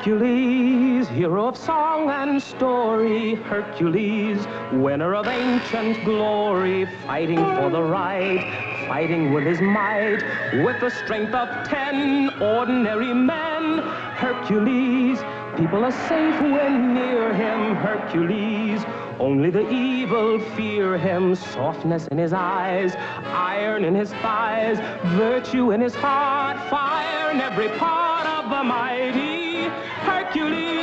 Hercules, hero of song and story, Hercules, winner of ancient glory, fighting for the right, fighting with his might, with the strength of 10 ordinary men. Hercules, people are safe when near him. Hercules, only the evil fear him. Softness in his eyes, iron in his thighs, virtue in his heart, fire in every part of the mighty Hercules.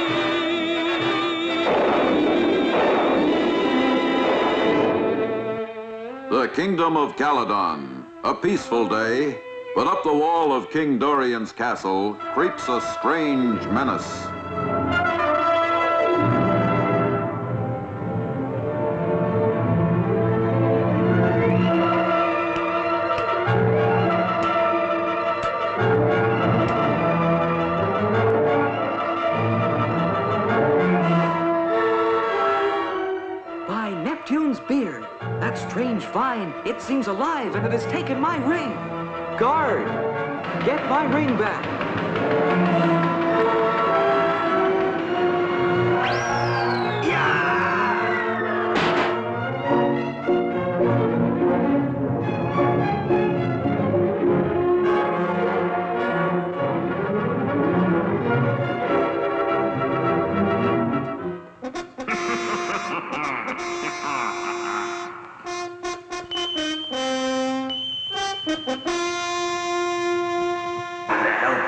The Kingdom of Caledon, a peaceful day, but up the wall of King Dorian's castle creeps a strange menace. Beard. That strange vine, it seems alive and it has taken my ring. Guard, get my ring back.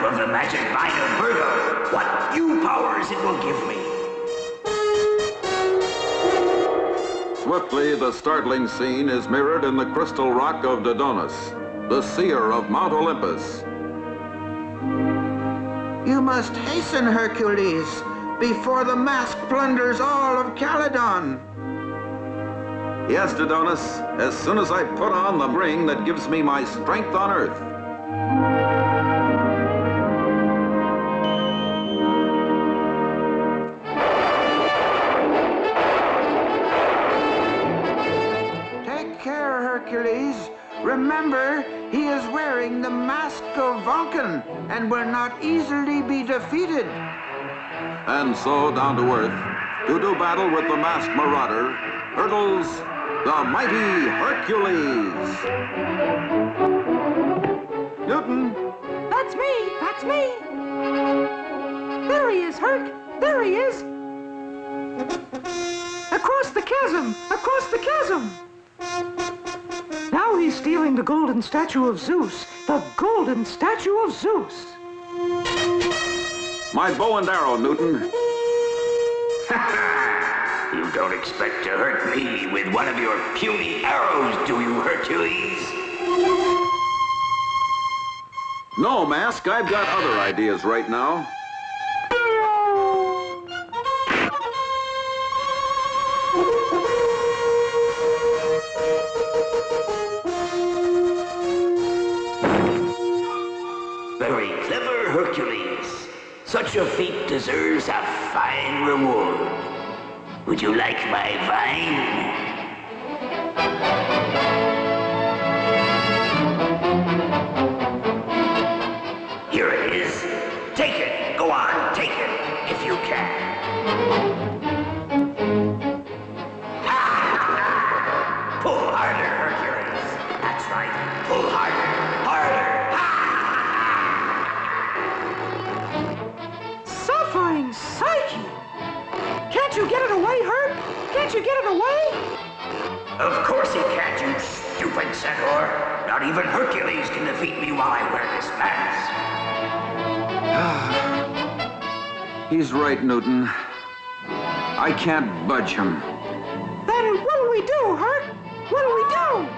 Of the magic vine of Virgo, what new powers it will give me. Swiftly, the startling scene is mirrored in the crystal rock of Dodonis, the seer of Mount Olympus. You must hasten, Hercules, before the mask plunders all of Caledon. Yes, Dodonis, as soon as I put on the ring that gives me my strength on earth. Hercules, remember, he is wearing the mask of Vulcan and will not easily be defeated. And so, down to earth, to do battle with the masked marauder, hurtles the mighty Hercules. Newton! That's me! That's me! There he is, Herc! There he is! Across the chasm! Across the chasm! Now he's stealing the golden statue of Zeus. The golden statue of Zeus. My bow and arrow, Newton. You don't expect to hurt me with one of your puny arrows, do you, Hercules? No, Mask, I've got other ideas right now. Very clever, Hercules. Such a feat deserves a fine reward. Would you like my vine? Here it is. Take it. Go on, take it, if you can. Pull harder, Hercules. That's right. Pull harder. Harder. Suffering Psyche! Can't you get it away, Herc? Can't you get it away? Of course he can't, you stupid centaur. Not even Hercules can defeat me while I wear this mask. He's right, Newton. I can't budge him. Then what'll we do, Herc? What'll we do?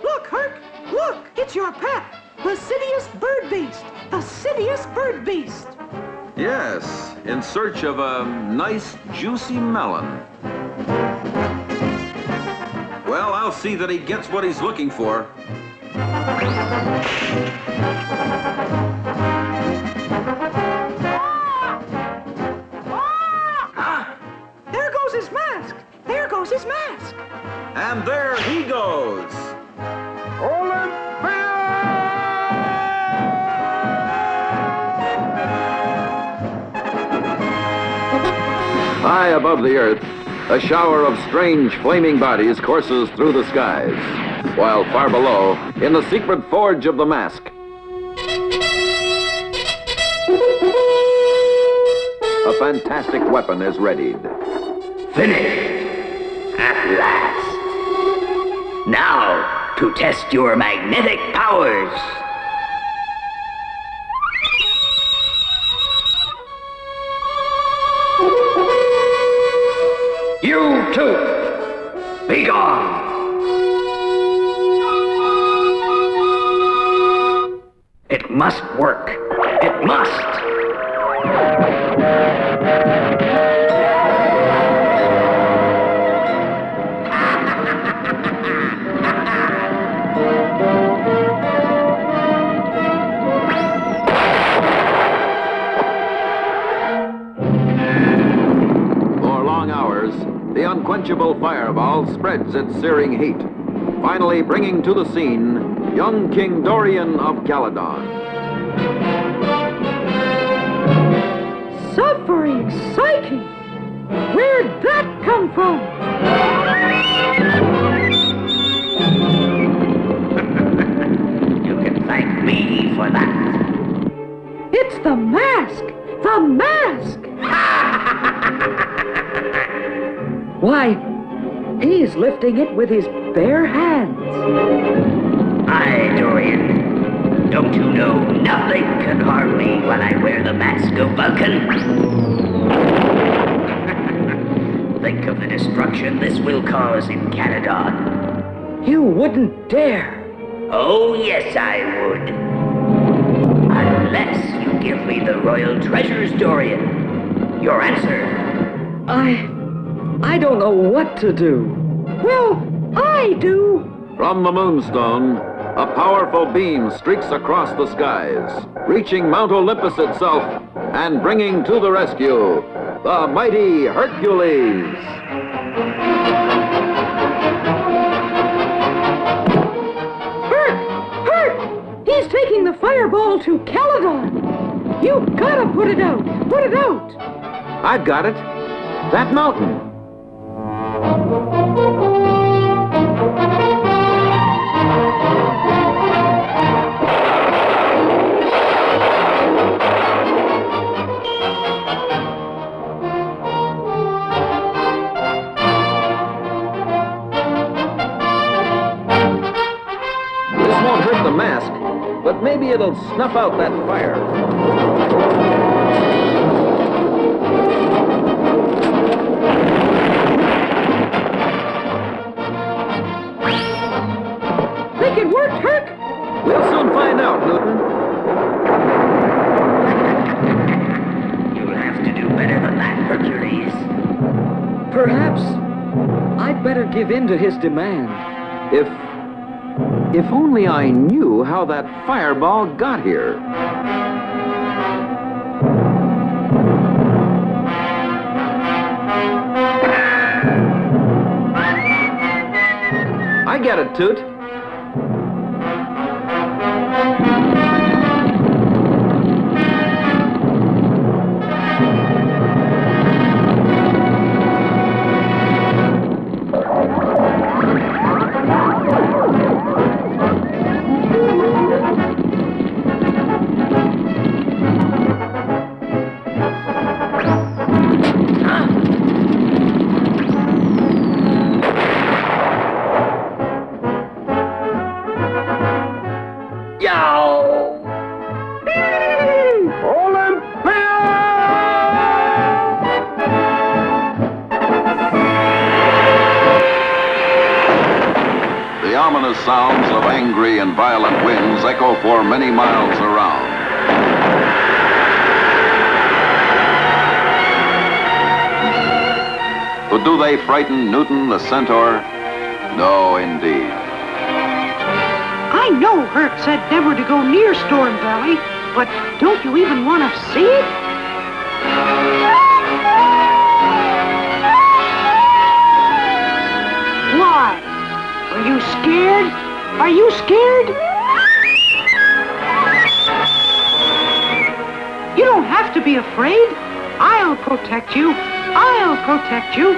Look, Herc! Look! It's your pet! The Sidious bird beast! The Sidious bird beast! Yes, in search of a nice, juicy melon. Well, I'll see that he gets what he's looking for. There goes his mask! There goes his mask! And there he goes. High above the earth, a shower of strange flaming bodies courses through the skies, while far below, in the secret forge of the mask, a fantastic weapon is readied. Finished. At last. Now, to test your magnetic powers. You too, be gone. It must work. It must. The unquenchable fireball spreads its searing heat, finally bringing to the scene young King Dorian of Caledon. Suffering Psyche! Where'd that come from? You can thank me for that. It's the mask! The mask! Why, he's lifting it with his bare hands. Aye, Dorian. Don't you know nothing can harm me when I wear the mask of Vulcan? Think of the destruction this will cause in Caledon. You wouldn't dare. Oh, yes, I would. Unless you give me the royal treasures, Dorian. Your answer. I don't know what to do. Well, I do. From the Moonstone, a powerful beam streaks across the skies, reaching Mount Olympus itself and bringing to the rescue the Mighty Hercules. Herc! He's taking the fireball to Caledon. You gotta put it out. Put it out. I've got it. That mountain. This won't hurt the mask, but maybe it'll snuff out that fire. Think it worked, Herc? We'll soon find out, Newton. You'll have to do better than that, Hercules. Perhaps I'd better give in to his demand. If only I knew how that fireball got here. I get it, Toot. The ominous sounds of angry and violent winds echo for many miles around. But do they frighten Newton the Centaur? No, indeed. I know Herc said never to go near Storm Valley, but don't you even want to see it? Why? Are you scared? Are you scared? You don't have to be afraid. I'll protect you. I'll protect you.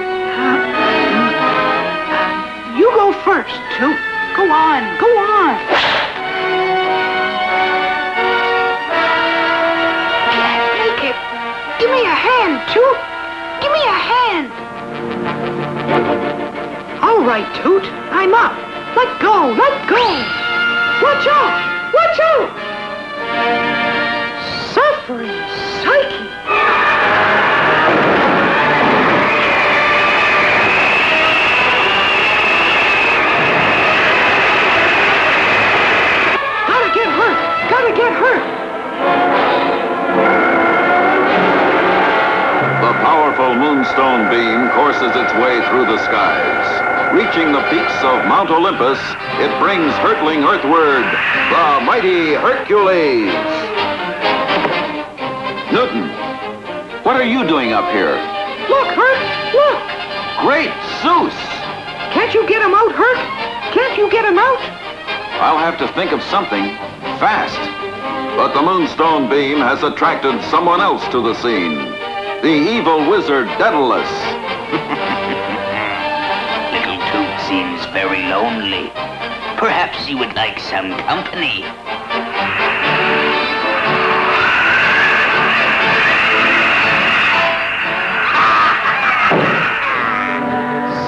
You go first, Toot. Go on, go on. Can't make it. Give me a hand, Toot. Give me a hand. All right, Toot. I'm up. Let go, let go. Watch out, watch out. Suffering Psyche. Gotta get hurt! The powerful moonstone beam courses its way through the skies. Reaching the peaks of Mount Olympus, it brings hurtling earthward the Mighty Hercules. Newton, what are you doing up here? Look, Herc! Look! Great Zeus! Can't you get him out, Herc? Can't you get him out? I'll have to think of something fast. But the moonstone beam has attracted someone else to the scene. The evil wizard Daedalus. Little Toot seems very lonely. Perhaps he would like some company.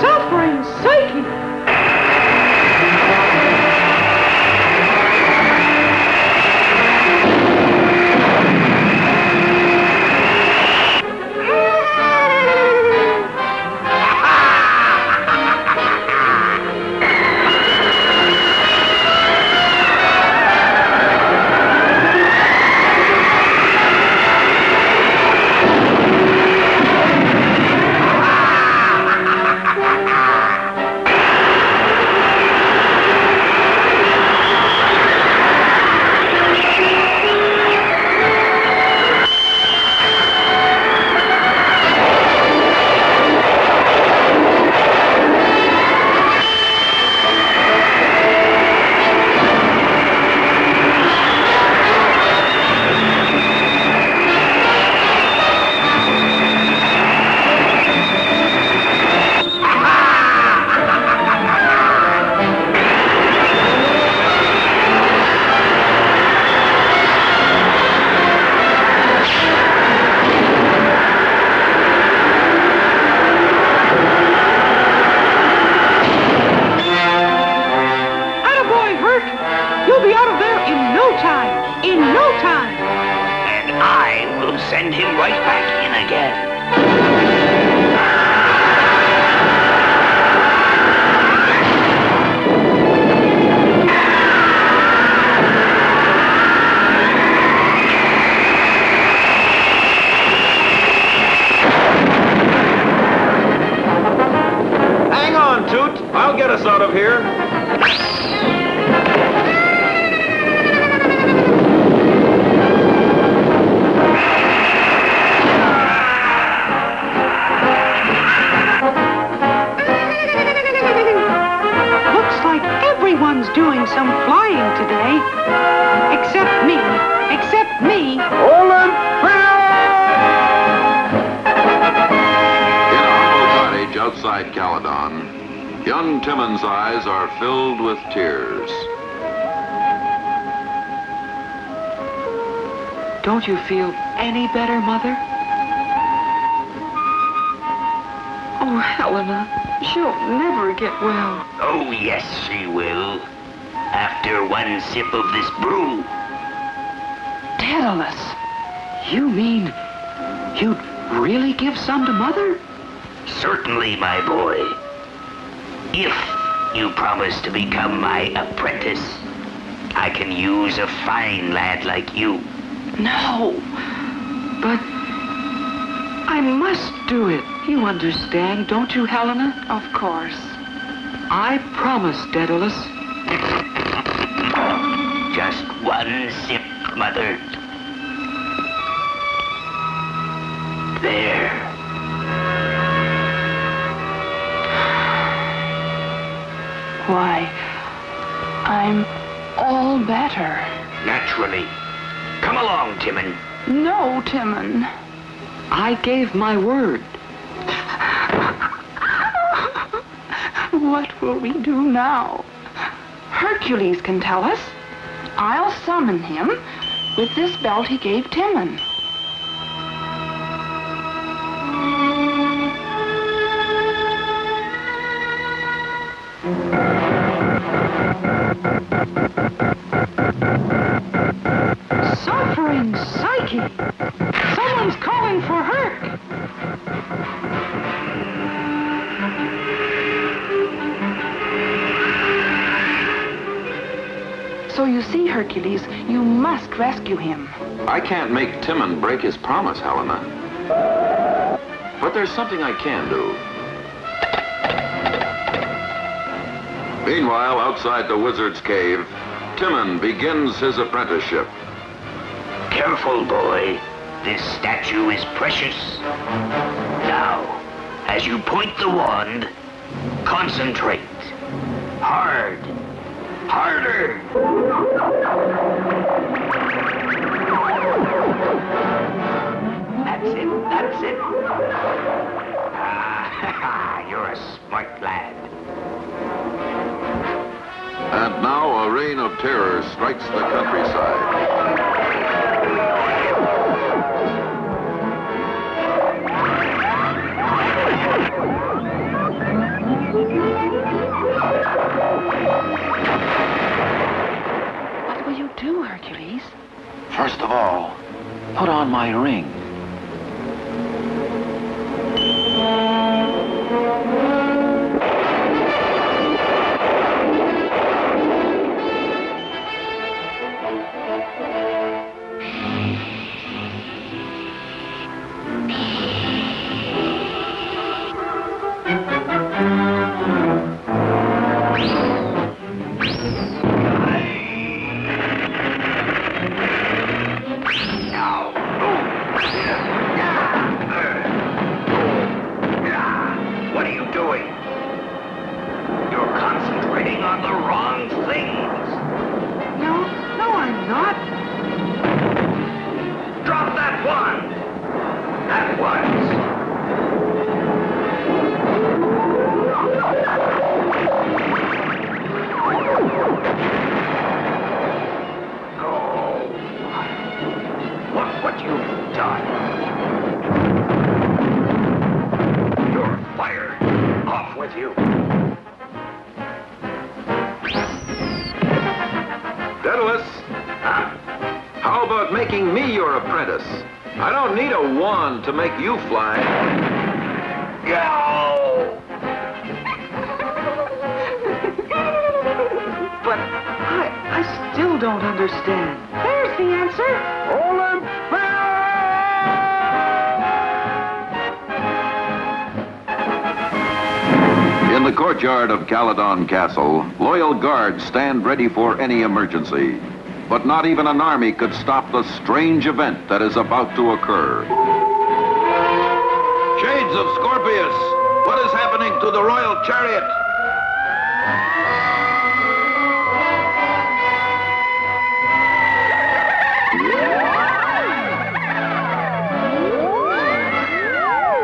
Suffering Psyche! Send him right back in again. Hang on, Toot. I'll get us out of here. Everyone's doing some flying today. Except me. Except me. Olympia! In a humble cottage outside Caledon, young Timon's eyes are filled with tears. Don't you feel any better, Mother? Oh, Helena, she'll never get well. Oh, yes, she will. After one sip of this brew. Daedalus, you mean you'd really give some to Mother? Certainly, my boy. If you promise to become my apprentice, I can use a fine lad like you. No, but I must do it. You understand, don't you, Helena? Of course. I promise, Daedalus. Just one sip, Mother. There. Why, I'm all better. Naturally. Come along, Timon. No, Timon. I gave my word. What will we do now? Hercules can tell us. I'll summon him with this belt he gave Timon. Suffering Psyche! Someone's calling for Herc! So you see, Hercules, you must rescue him. I can't make Timon break his promise, Helena. But there's something I can do. Meanwhile, outside the wizard's cave, Timon begins his apprenticeship. Careful, boy. This statue is precious. Now, as you point the wand, concentrate. Hard. Harder. That's it. That's it. Ah, you're a smart lad. And now a reign of terror strikes the countryside. What will you do, Hercules? First of all, put on my ring. What are you doing? You're concentrating on the wrong things. No, I'm not. Drop that wand. At once. Oh. Look what you've done. You're fired. Off with you. Daedalus, Huh? how about making me your apprentice? I don't need a wand to make you fly. Go! But I still don't understand. There's the answer. In the courtyard of Caledon Castle, loyal guards stand ready for any emergency. But not even an army could stop the strange event that is about to occur. Shades of Scorpius, what is happening to the royal chariot?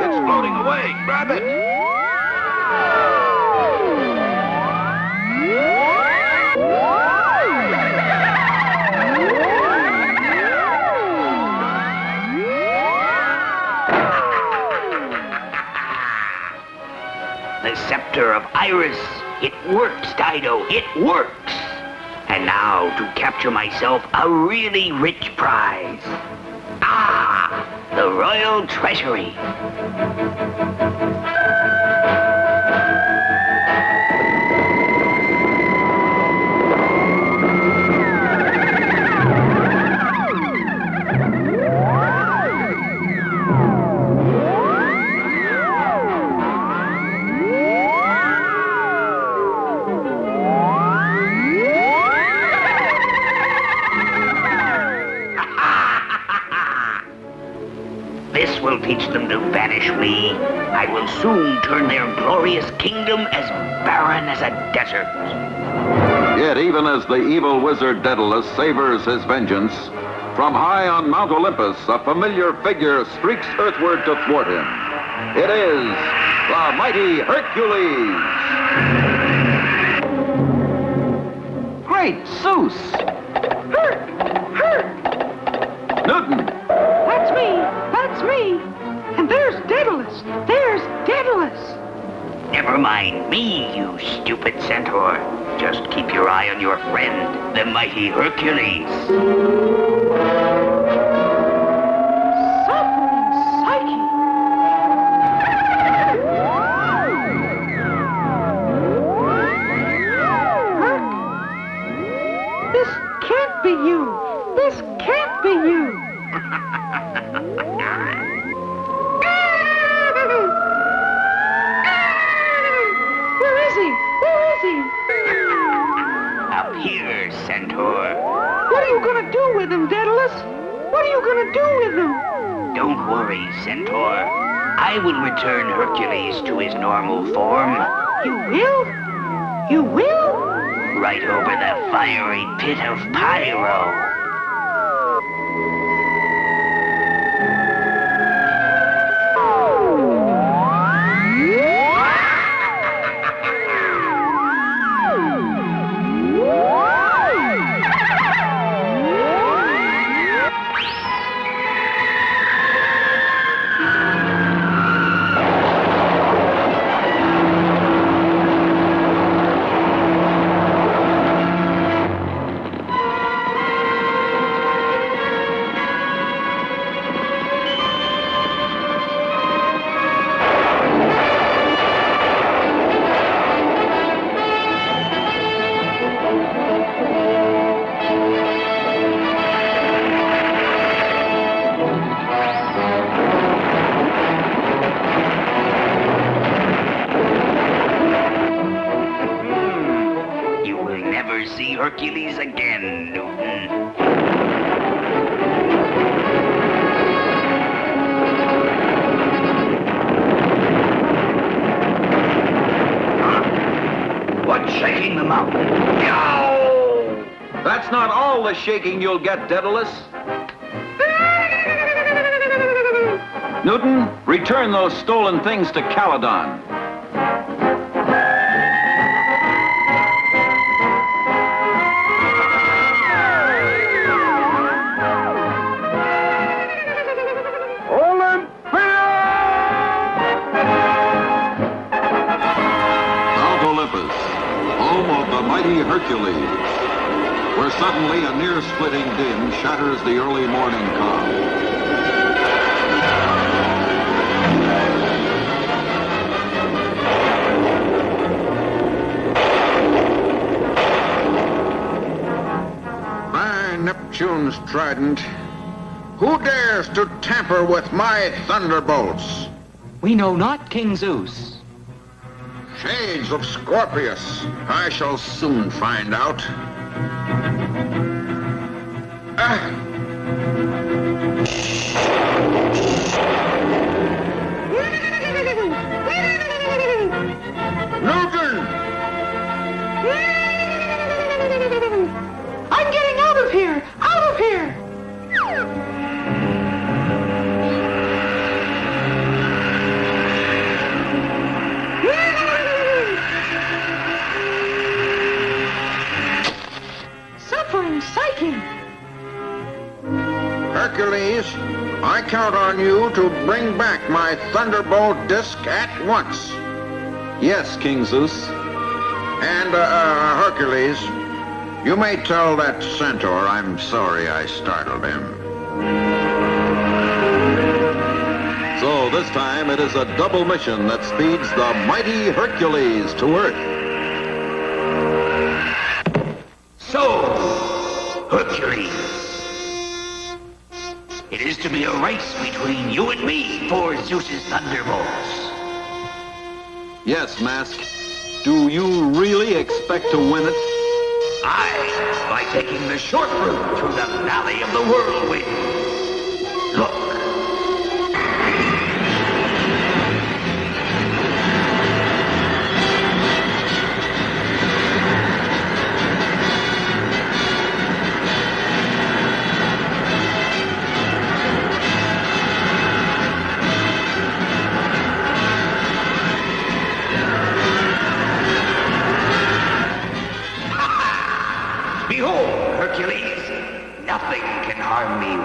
It's floating away. Grab it. The scepter of Iris. It works, Dido. It works. And now to capture myself a really rich prize. Ah, the royal treasury. This will teach them to banish me. I will soon turn their glorious kingdom as barren as a desert. Yet even as the evil wizard Daedalus savors his vengeance, from high on Mount Olympus, a familiar figure streaks earthward to thwart him. It is the Mighty Hercules! right, Zeus. Herc! Newton! That's me! And there's Daedalus! Never mind me, you stupid centaur. Just keep your eye on your friend, the mighty Hercules. Suffering Psyche! Herc! This can't be you! Where is he? Up here, centaur. What are you gonna do with him, Daedalus? Don't worry, centaur. I will return Hercules to his normal form. You will? Right over the fiery pit of Pyro. See Hercules again, Newton. Huh? What's shaking the mountain? Yow! That's not all the shaking you'll get, Daedalus. Newton, return those stolen things to Caledon. Mighty Hercules, where suddenly a near-splitting din shatters the early morning calm. By Neptune's trident, who dares to tamper with my thunderbolts? We know not, King Zeus. Shades of Scorpius, I shall soon find out. Newton! I'm getting out of here! Suffering Psyche! Hercules, I count on you to bring back my thunderbolt disc at once. Yes, King Zeus. And, Hercules, you may tell that centaur I'm sorry I startled him. So this time it is a double mission that speeds the mighty Hercules to Earth. So, Hercules, it is to be a race between you and me for Zeus's thunderbolts. Yes, Mask. Do you really expect to win it? Aye, by taking the short route through the Valley of the Whirlwind. Look.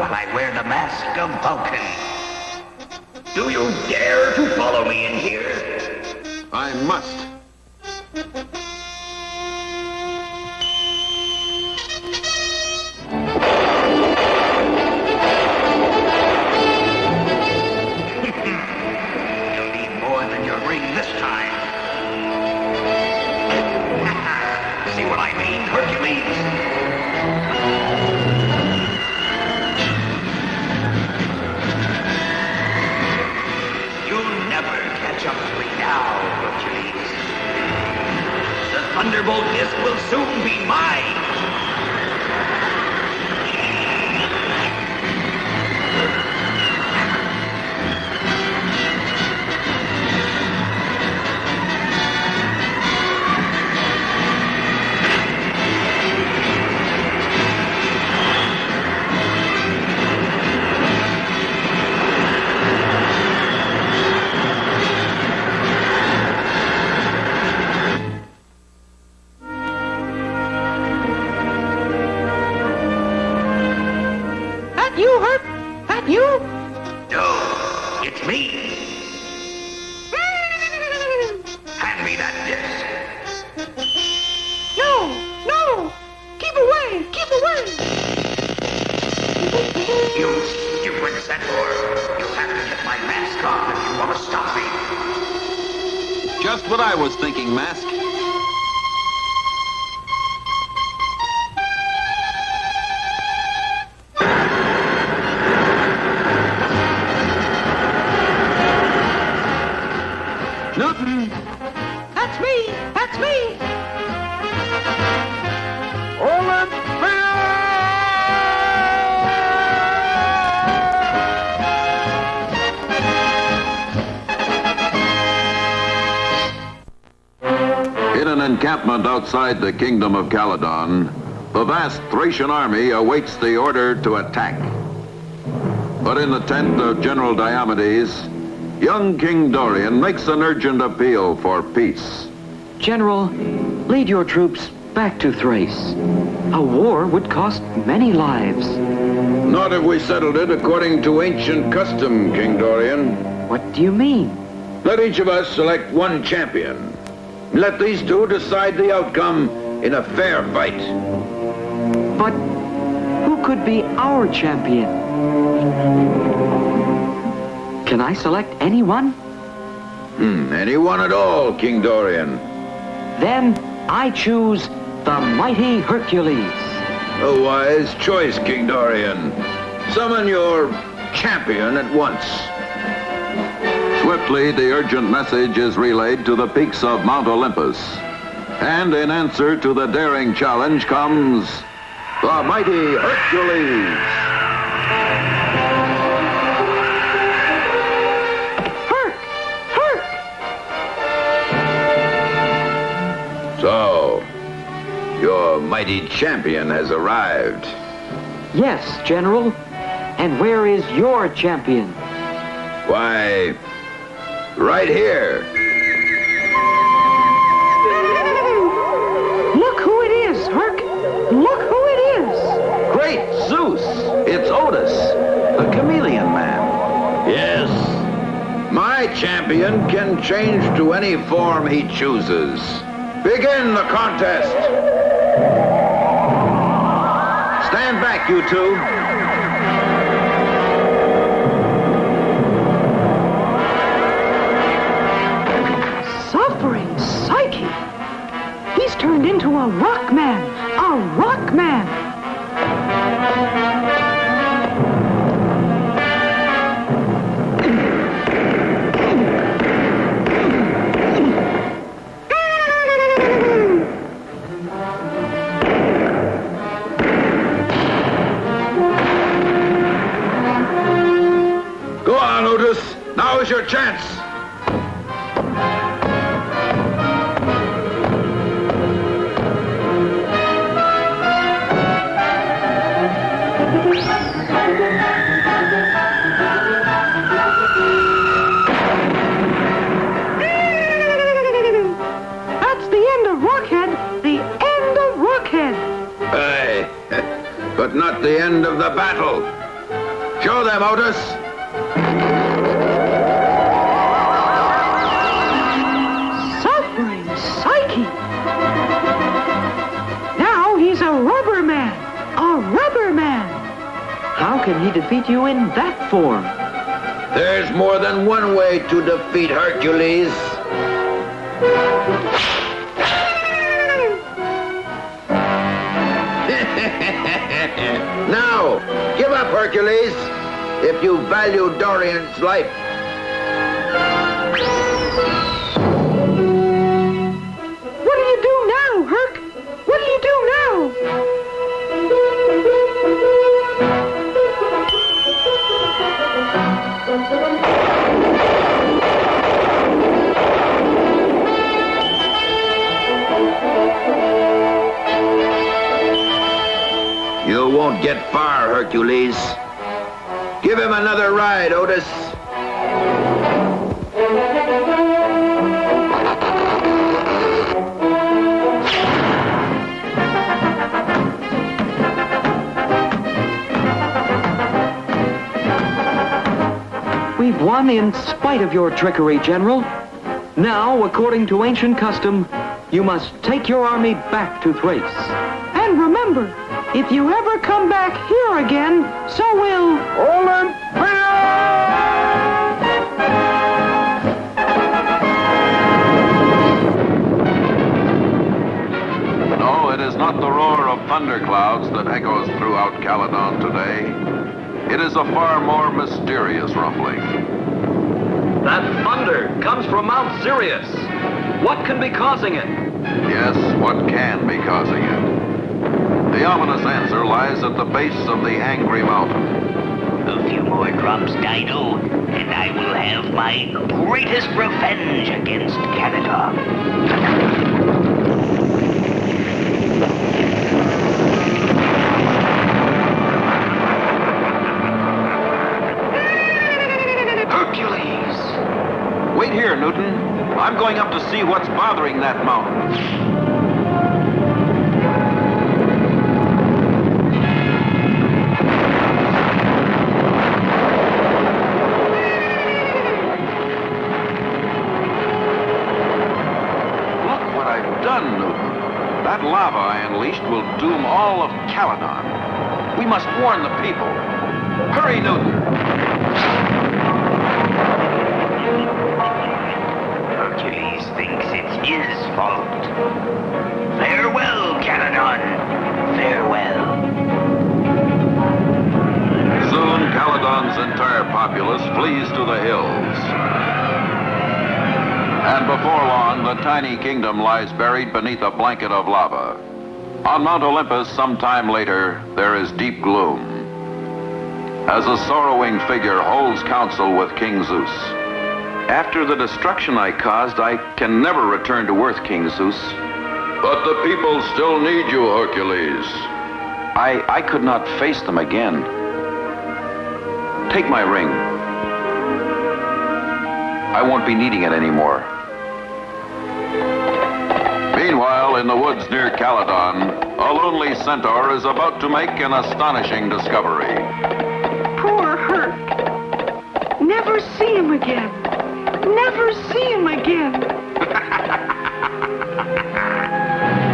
while I wear the mask of Vulcan. Do you dare to follow me in here? I must. You'll need more than your ring this time. See what I mean, Hercules? You'll never catch up to me now, Hercules. The Thunderbolt disc will soon be mine. That you, Herc? That you? No, it's me. Hand me that disc. No, no! Keep away! Keep away! You stupid centaur. You'll have to get my mask off if you want to stop me. Just what I was thinking, Mask. Newton! That's me! That's me! In an encampment outside the kingdom of Caledon, the vast Thracian army awaits the order to attack. But in the tent of General Diomedes, young King Dorian makes an urgent appeal for peace. General, lead your troops back to Thrace. A war would cost many lives. Not if we settled it according to ancient custom, King Dorian. What do you mean? Let each of us select one champion. Let these two decide the outcome in a fair fight. But who could be our champion? Can I select anyone? Anyone at all, King Dorian. Then I choose the Mighty Hercules. A wise choice, King Dorian. Summon your champion at once. Swiftly, the urgent message is relayed to the peaks of Mount Olympus. And in answer to the daring challenge comes the Mighty Hercules. Herc! Herc! So, your mighty champion has arrived. Yes, General. And where is your champion? Why, right here. Look who it is, Herc! Look who it is! Great Zeus! It's Otis, the chameleon man. Yes. My champion can change to any form he chooses. Begin the contest. Stand back, you two. Suffering Psyche! He's turned into a rock man! A rock man! Go on, Otis. Now is your chance. That's the end of Rockhead! The end of Rockhead! Aye, but not the end of the battle. Show them, Otis. Suffering Psyche! Now he's a rubber man! A rubber man! How can he defeat you in that form? There's more than one way to defeat Hercules. Now, give up, Hercules, if you value Dorian's life. What do you do now, Herc? What do you do now? You won't get far, Hercules. Give him another ride, Otis. We've won in spite of your trickery, General. Now, according to ancient custom, you must take your army back to Thrace. And remember, if you ever come back here again, so will No, it is not the roar of thunderclouds that echoes throughout Caledon today. It is a far more mysterious rumbling. That thunder comes from Mount Sirius. What can be causing it? Yes, what can be causing it? The ominous answer lies at the base of the angry mountain. A few more drops, Dido, and I will have my greatest revenge against Canada. Hercules! Wait here, Newton. I'm going up to see what's bothering that mountain. Done, Newton. That lava I unleashed will doom all of Caledon. We must warn the people. Hurry, Newton! Hercules thinks it's his fault. Farewell, Caledon. Farewell. Soon, Caledon's entire populace flees to the hills. And before long, the tiny kingdom lies buried beneath a blanket of lava. On Mount Olympus, some time later, there is deep gloom, as a sorrowing figure holds counsel with King Zeus. After the destruction I caused, I can never return to Earth, King Zeus. But the people still need you, Hercules. I could not face them again. Take my ring. I won't be needing it anymore. Meanwhile, in the woods near Caledon, a lonely centaur is about to make an astonishing discovery. poor Herc. Never see him again. Never see him again.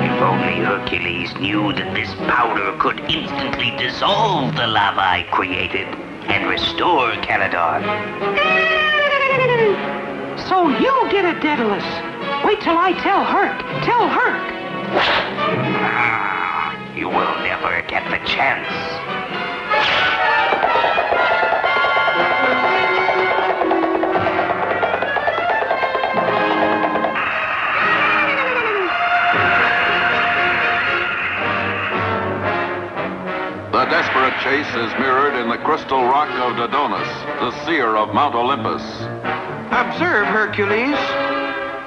If only Hercules knew that this powder could instantly dissolve the lava I created and restore Caledon. So you did it, Daedalus. Wait till I tell Herc. Tell Herc. You will never get the chance. The desperate chase is mirrored in the crystal rock of Dodonus, the seer of Mount Olympus. Observe, Hercules.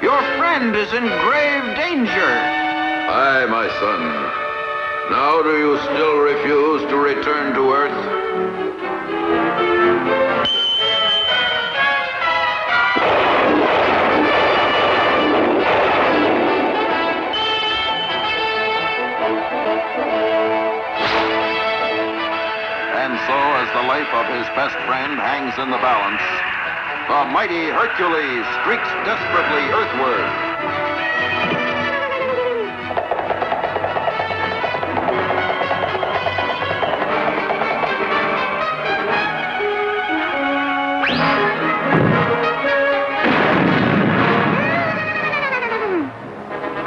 Your friend is in grave danger. Aye, my son. Now do you still refuse to return to Earth? And so, as the life of his best friend hangs in the balance, the mighty Hercules streaks desperately earthward.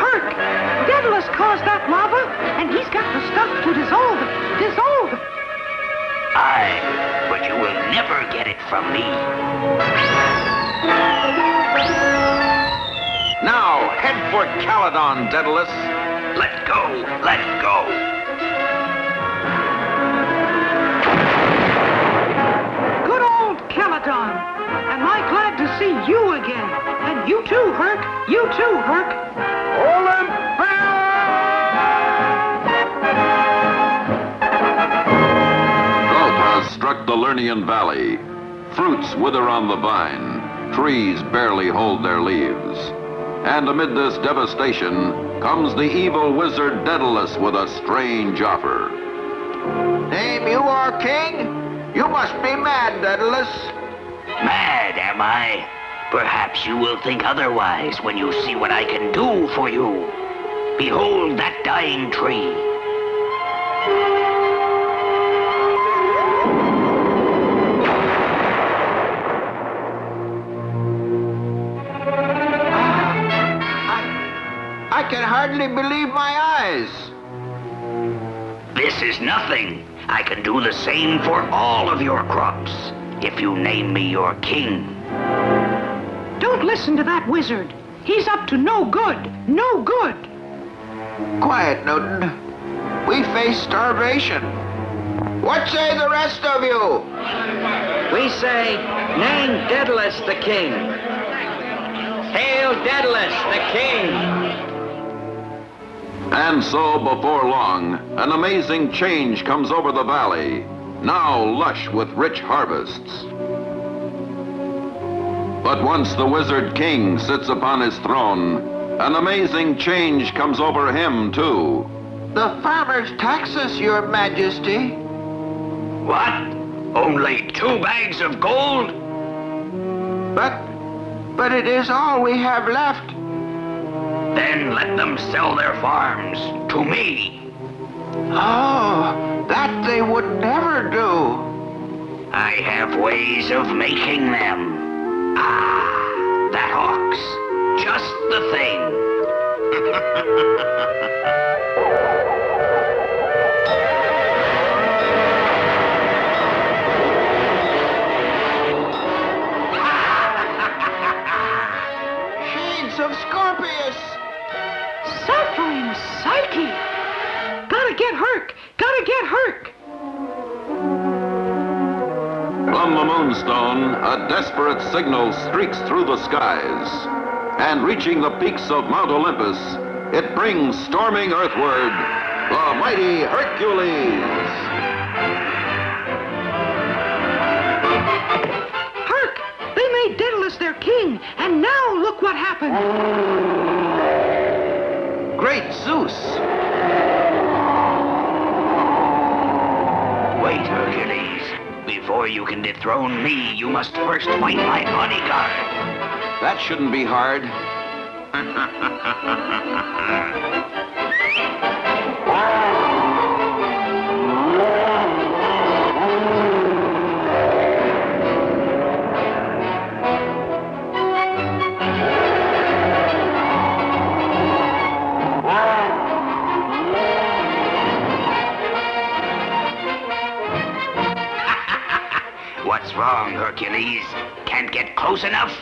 Herc, Daedalus caused that lava, and he's got the stuff to dissolve it. Dissolve it. Aye, but you will never get it from me. Now, head for Caledon, Daedalus. Let go, let go. Good old Caledon. Am I glad to see you again? And you too, Herc. You too, Herc. Drought has struck the Lernean Valley. Fruits wither on the vine. Trees barely hold their leaves. And amid this devastation comes the evil wizard Daedalus with a strange offer. Name you our king? You must be mad, Daedalus. Mad, am I? Perhaps you will think otherwise when you see what I can do for you. Behold that dying tree. I can hardly believe my eyes. This is nothing. I can do the same for all of your crops, if you name me your king. Don't listen to that wizard. He's up to no good. No good. Quiet, Newton. We face starvation. What say the rest of you? We say, name Daedalus the king. Hail Daedalus the king. And so, before long, an amazing change comes over the valley, now lush with rich harvests. But once the Wizard King sits upon his throne, an amazing change comes over him, too. The farmers tax us, Your Majesty. What? Only 2 bags of gold? But it is all we have left. Then let them sell their farms to me. Oh, that they would never do. I have ways of making them. Ah, that ox. Just the thing. Shades of Scorpius. Suffering Psyche. Gotta get Herc. Gotta get Herc. From the Moonstone, a desperate signal streaks through the skies. And reaching the peaks of Mount Olympus, it brings storming earthward the mighty Hercules. Herc, they made Daedalus their king, and now look what happened. Great Zeus. Wait, Hercules. Before you can dethrone me, you must first fight my bodyguard. That shouldn't be hard. What's wrong, Hercules? Can't get close enough?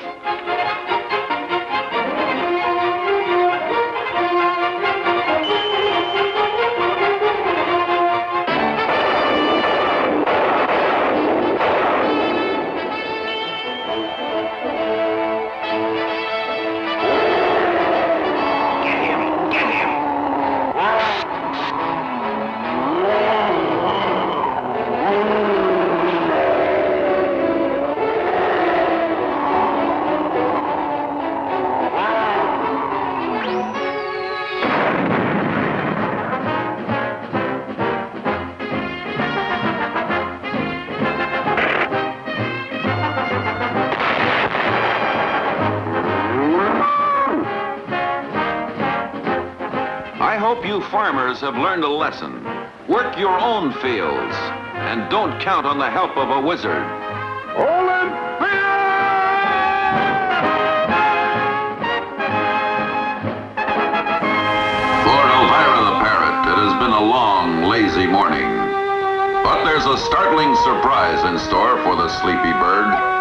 I hope you farmers have learned a lesson. Work your own fields, and don't count on the help of a wizard. For Elvira the parrot, it has been a long, lazy morning. But there's a startling surprise in store for the sleepy bird.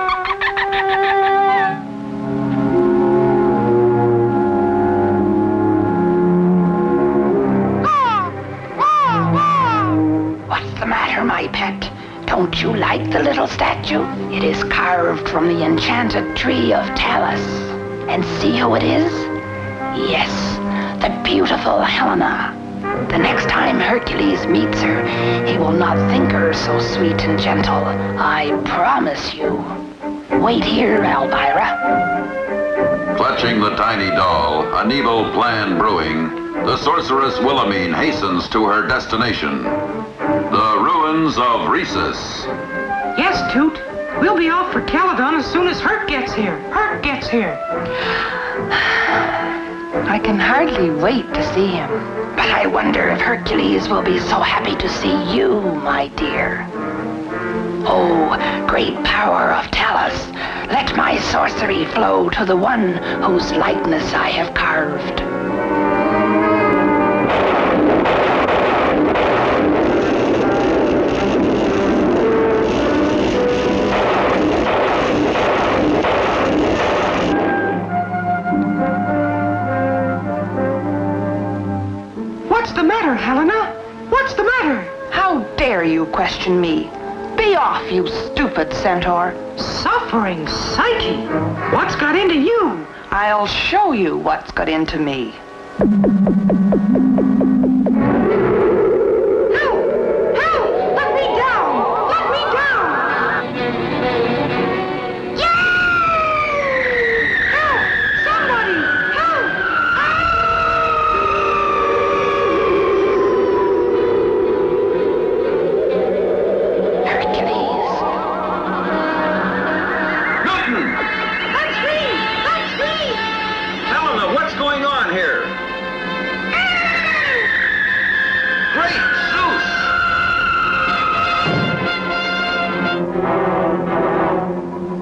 What's the matter, my pet? Don't you like the little statue? It is carved from the enchanted tree of Talus. And see who it is? Yes, the beautiful Helena. The next time Hercules meets her, he will not think her so sweet and gentle. I promise you. Wait here, Elvira. Clutching the tiny doll, an evil plan brewing, the sorceress Wilhelmine hastens to her destination, the ruins of Rhesus. Yes, Toot. We'll be off for Caledon as soon as Herc gets here. Herc gets here. I can hardly wait to see him. But I wonder if Hercules will be so happy to see you, my dear. Oh, great power of Talus, let my sorcery flow to the one whose likeness I have carved. What's the matter, Helena? What's the matter? How dare you question me? Be off, you stupid centaur. Suffering Psyche. What's got into you? I'll show you what's got into me. Help! Help! Let me down! Let me down! Yeah! Help! Somebody! Help! Hercules. Newton! That's me! That's me! Helena, what's going on here? Great Zeus!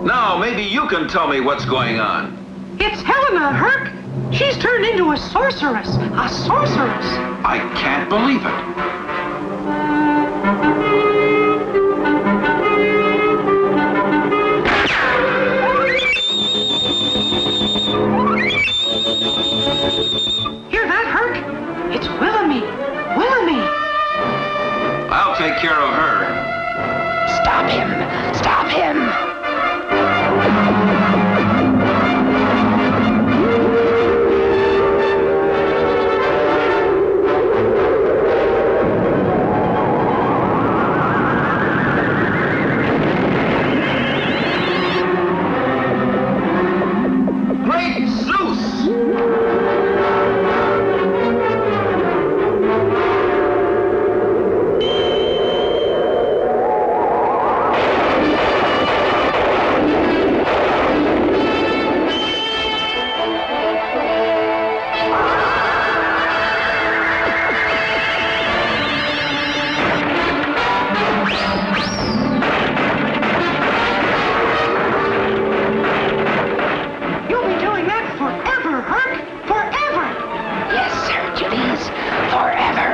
Now, maybe you can tell me what's going on. It's Helena, Herc! She's turned into a sorceress! A sorceress! I can't believe it. Hear that, Herc? It's Wilhelmine! Wilhelmine! I'll take care of her. Stop him! Stop him! Great Zeus! You'll be doing that forever, Herc! Forever! Yes, Hercules, forever.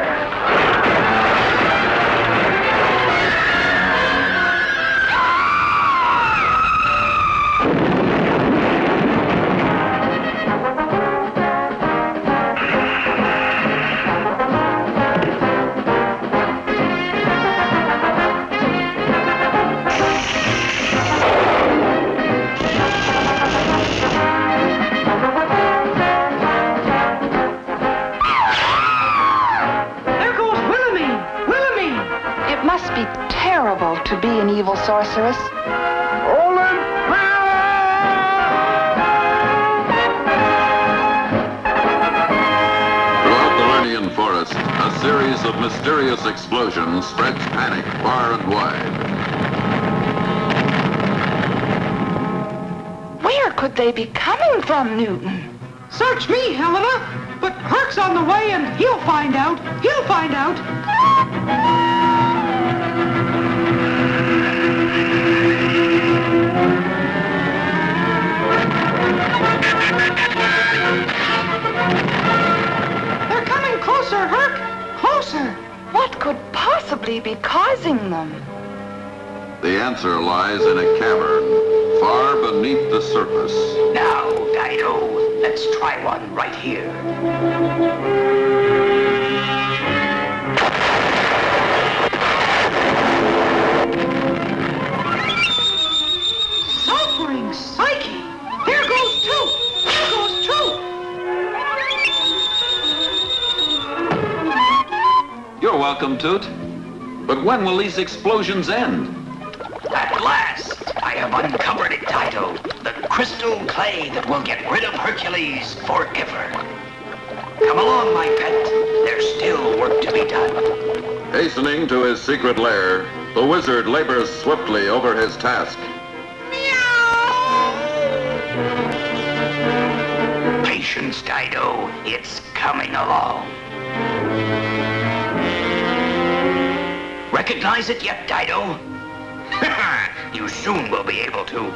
There goes Wilhelmine! Wilhelmine! It must be terrible to be an evil sorceress. Throughout the Lernian forest, a series of mysterious explosions spreads panic far and wide. Where could they be coming from, Newton? Search me, Helena! but Herc's on the way and he'll find out. He'll find out. They're coming closer, Herc. Closer. What could possibly be causing them? The answer lies in a cavern, far beneath the surface. Now, Dido, let's try one right here. Suffering Psyche. There goes Toot. There goes Toot. You're welcome, Toot. But when will these explosions end? At last, I have uncovered it, Dido. The crystal clay that will get rid of Hercules forever. Come along, my pet. There's still work to be done. Hastening to his secret lair, the wizard labors swiftly over his task. Patience, Dido. It's coming along. Recognize it yet, Dido? You soon will be able to.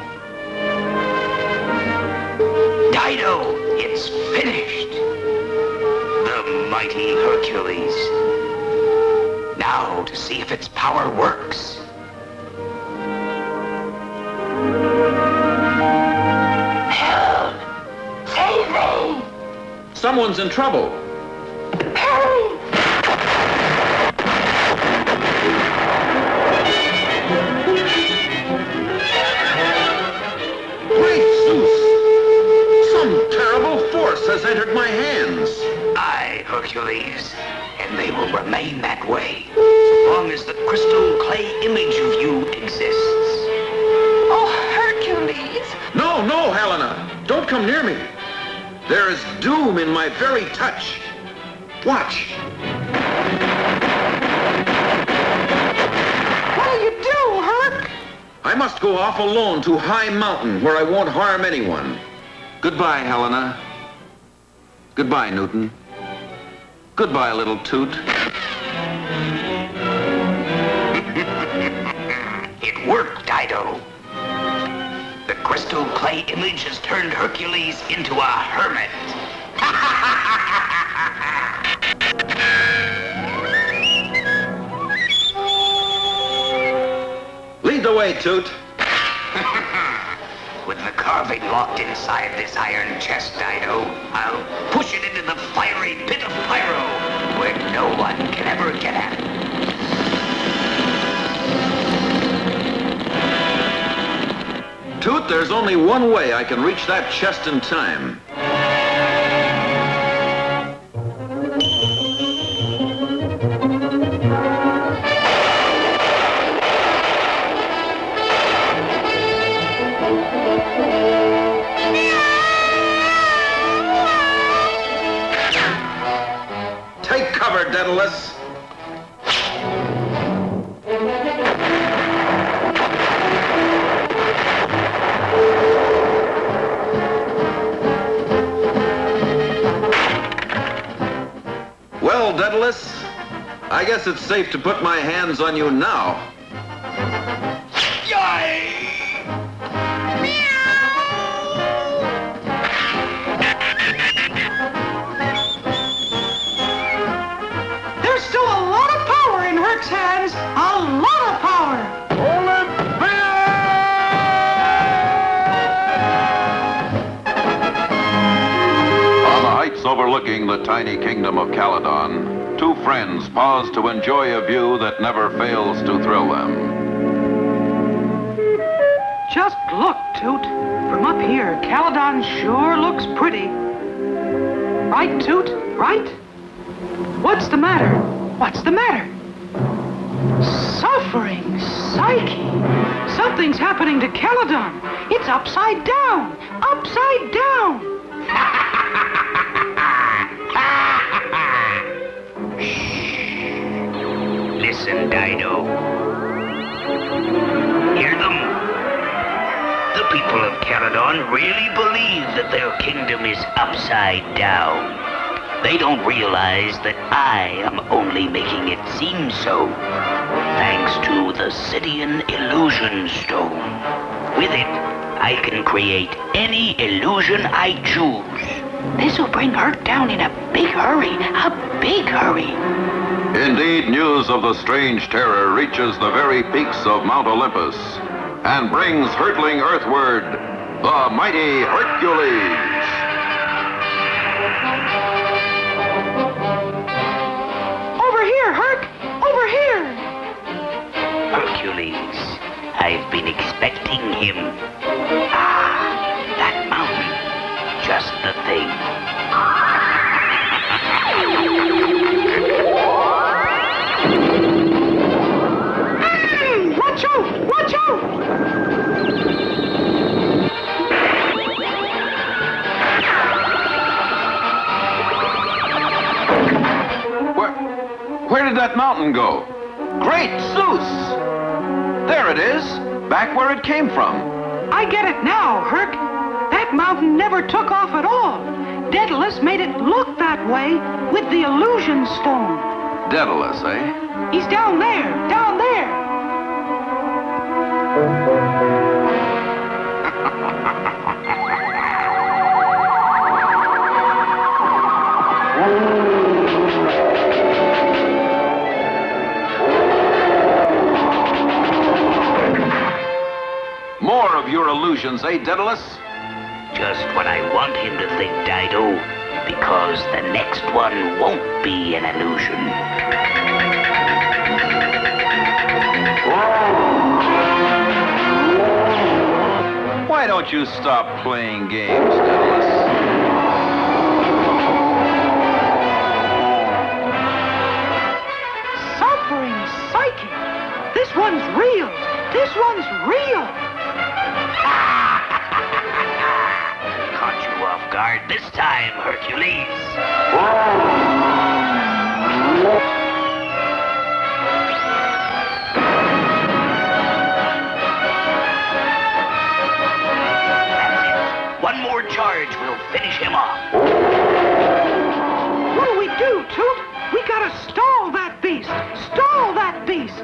Dido, it's finished. The Mighty Hercules. Now to see if its power works. Help! Save me! Someone's in trouble. Hurry! Great Zeus! Some terrible force has entered my hands. Aye, Hercules. And they will remain that way, as long as the crystal clay image of you exists. Oh, Hercules! No, no, Helena! Don't come near me. There is doom in my very touch. Watch. What'll you do, Herc? I must go off alone to high mountain where I won't harm anyone. Goodbye, Helena. Goodbye, Newton. Goodbye, little Toot. It worked, Dido. The crystal clay image has turned Hercules into a hermit. Lead the way, Toot. With the carving locked inside this iron chest, Dido, I'll push it into the fiery pit of pyro, where no one can ever get at it. Toot, there's only one way I can reach that chest in time. Take cover, Daedalus. Well, Daedalus, I guess it's safe to put my hands on you now. There's still a lot of power in Herc's hands. A lot of power. On the heights overlooking the tiny kingdom of Caledon, two friends pause to enjoy a view that never fails to thrill them. Just look, Toot. From up here, Caledon sure looks pretty. Right, Toot? Right? What's the matter? What's the matter? Suffering Psyche. Something's happening to Caledon. It's upside down. Upside down. Listen, Dido. Hear them? The people of Caledon really believe that their kingdom is upside down. They don't realize that I am only making it seem so, thanks to the Sidian Illusion Stone. With it, I can create any illusion I choose. This'll bring Herc down in a big hurry. A big hurry. Indeed, news of the strange terror reaches the very peaks of Mount Olympus and brings hurtling earthward the mighty Hercules. Over here, Herc! Over here! Hercules, I've been expecting him. Ah, that mountain. Just the thing. Hey! Watch out! Watch out! Where did that mountain go? Great Zeus! There it is, back where it came from. I get it now, Herc. That mountain never took off at all. Daedalus made it look that way with the illusion stone. Daedalus, eh? He's down there, down there. More of your illusions, eh, Daedalus? Just what I want him to think, Dido, because the next one won't be an illusion. Why don't you stop playing games, Daedalus? Suffering psychic. This one's real. This one's real. Caught you off guard this time, Hercules. That's it. One more charge will finish him off. What do we do, Toot? We gotta stall that beast. Stall that beast.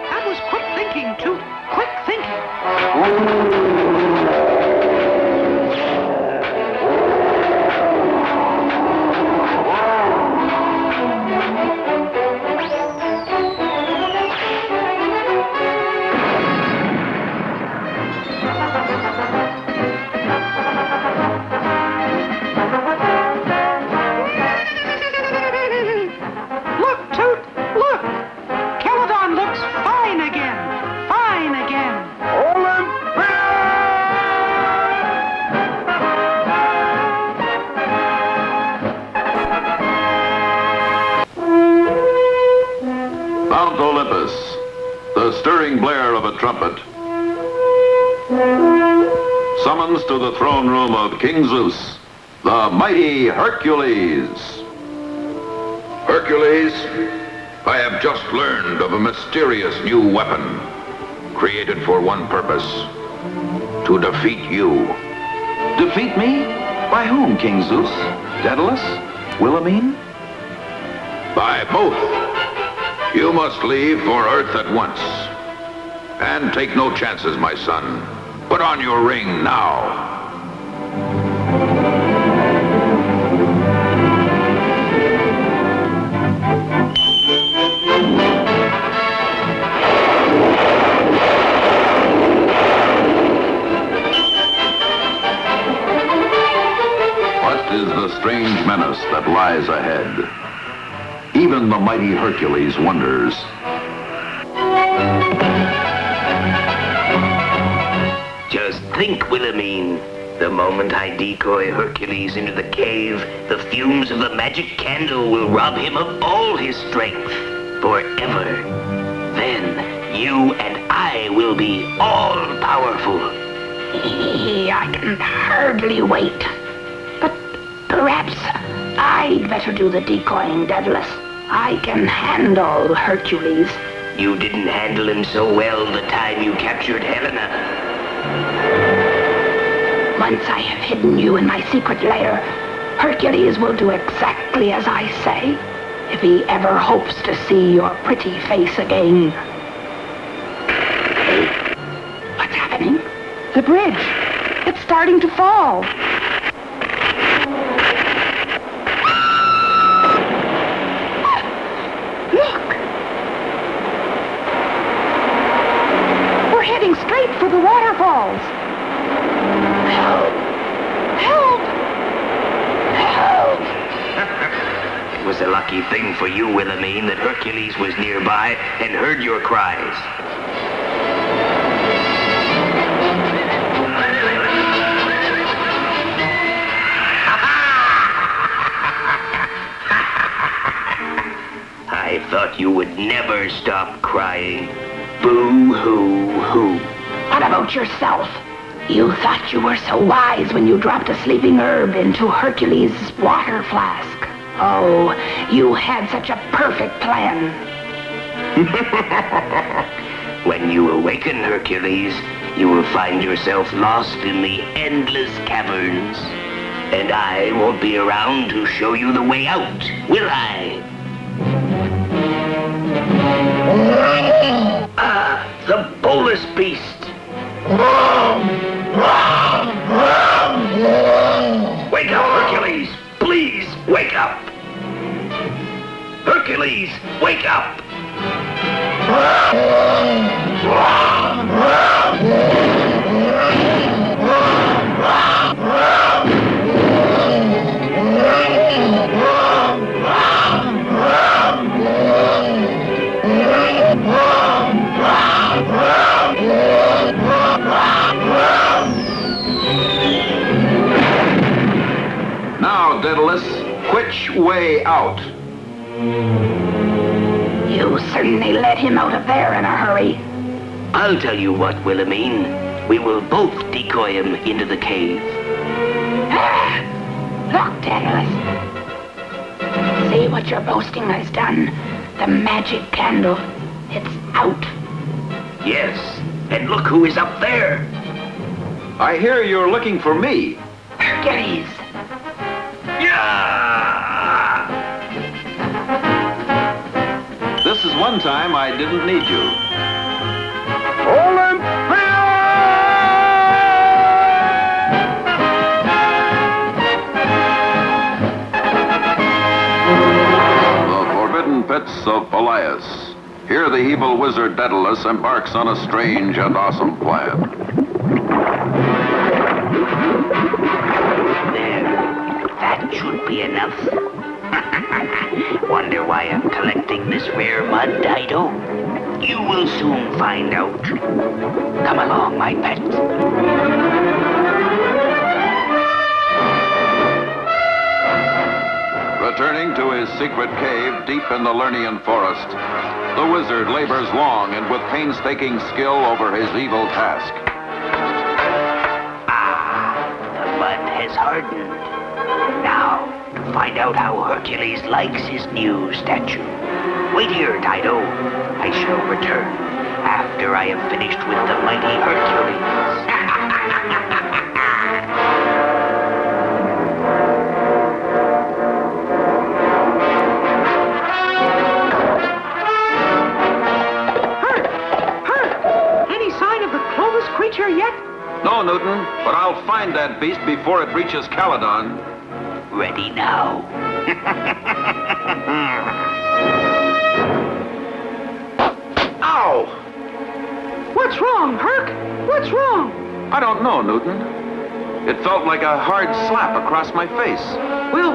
That was quick thinking, Toot. Quick thinking. Look, Toot, look. Caledon looks fine again. Fine again. Mount Olympus, the stirring blare of a trumpet, summons to the throne room of King Zeus, the mighty Hercules. Hercules, I have just learned of a mysterious new weapon, created for one purpose, to defeat you. Defeat me? By whom, King Zeus? Daedalus? Wilhelmine? By both. You must leave for Earth at once. And take no chances, my son. Put on your ring now. What is the strange menace that lies ahead? Even the mighty Hercules wonders. Just think, Wilhelmine. The moment I decoy Hercules into the cave, the fumes of the magic candle will rob him of all his strength forever. you, and I will be all-powerful. I can hardly wait. But perhaps I'd better do the decoying, Daedalus. I can handle Hercules. You didn't handle him so well the time you captured Helena. Once I have hidden you in my secret lair, Hercules will do exactly as I say, if he ever hopes to see your pretty face again. Hey, what's happening? The bridge. It's starting to fall. Look! We're heading straight for the waterfalls. Help! Help! Help! It was a lucky thing for you, Wilhelmine, that Hercules was nearby and heard your cries. I thought you would never stop crying. Boo-hoo-hoo. What about yourself? You thought you were so wise when you dropped a sleeping herb into Hercules' water flask. Oh, you had such a perfect plan. When you awaken, Hercules, you will find yourself lost in the endless caverns. And I won't be around to show you the way out, will I? The bolus beast! Wake up, Hercules! Please, wake up! Hercules, wake up! Now, Daedalus, which way out? You certainly let him out of there in a hurry. I'll tell you what, Wilhelmine. We will both decoy him into the cave. Look, Daedalus. See what your boasting has done. The magic candle. It's out. Yes, and look who is up there. I hear you're looking for me. Hercules. Yeah! This is one time I didn't need you. The forbidden pits of Elias. Here the evil wizard Daedalus embarks on a strange and awesome plan. There. That should be enough. Wonder why I'm collecting this rare mud, Dido? You will soon find out. Come along, my pet. Returning to his secret cave deep in the Lernean forest, the wizard labors long and with painstaking skill over his evil task. The mud has hardened. Now, to find out how Hercules likes his new statue. Wait here, Dido. I shall return after I have finished with the mighty Hercules. Creature yet? No, Newton, but I'll find that beast before it reaches Caledon. Ready now. Ow! What's wrong, Herc? What's wrong? I don't know, Newton. It felt like a hard slap across my face. Well,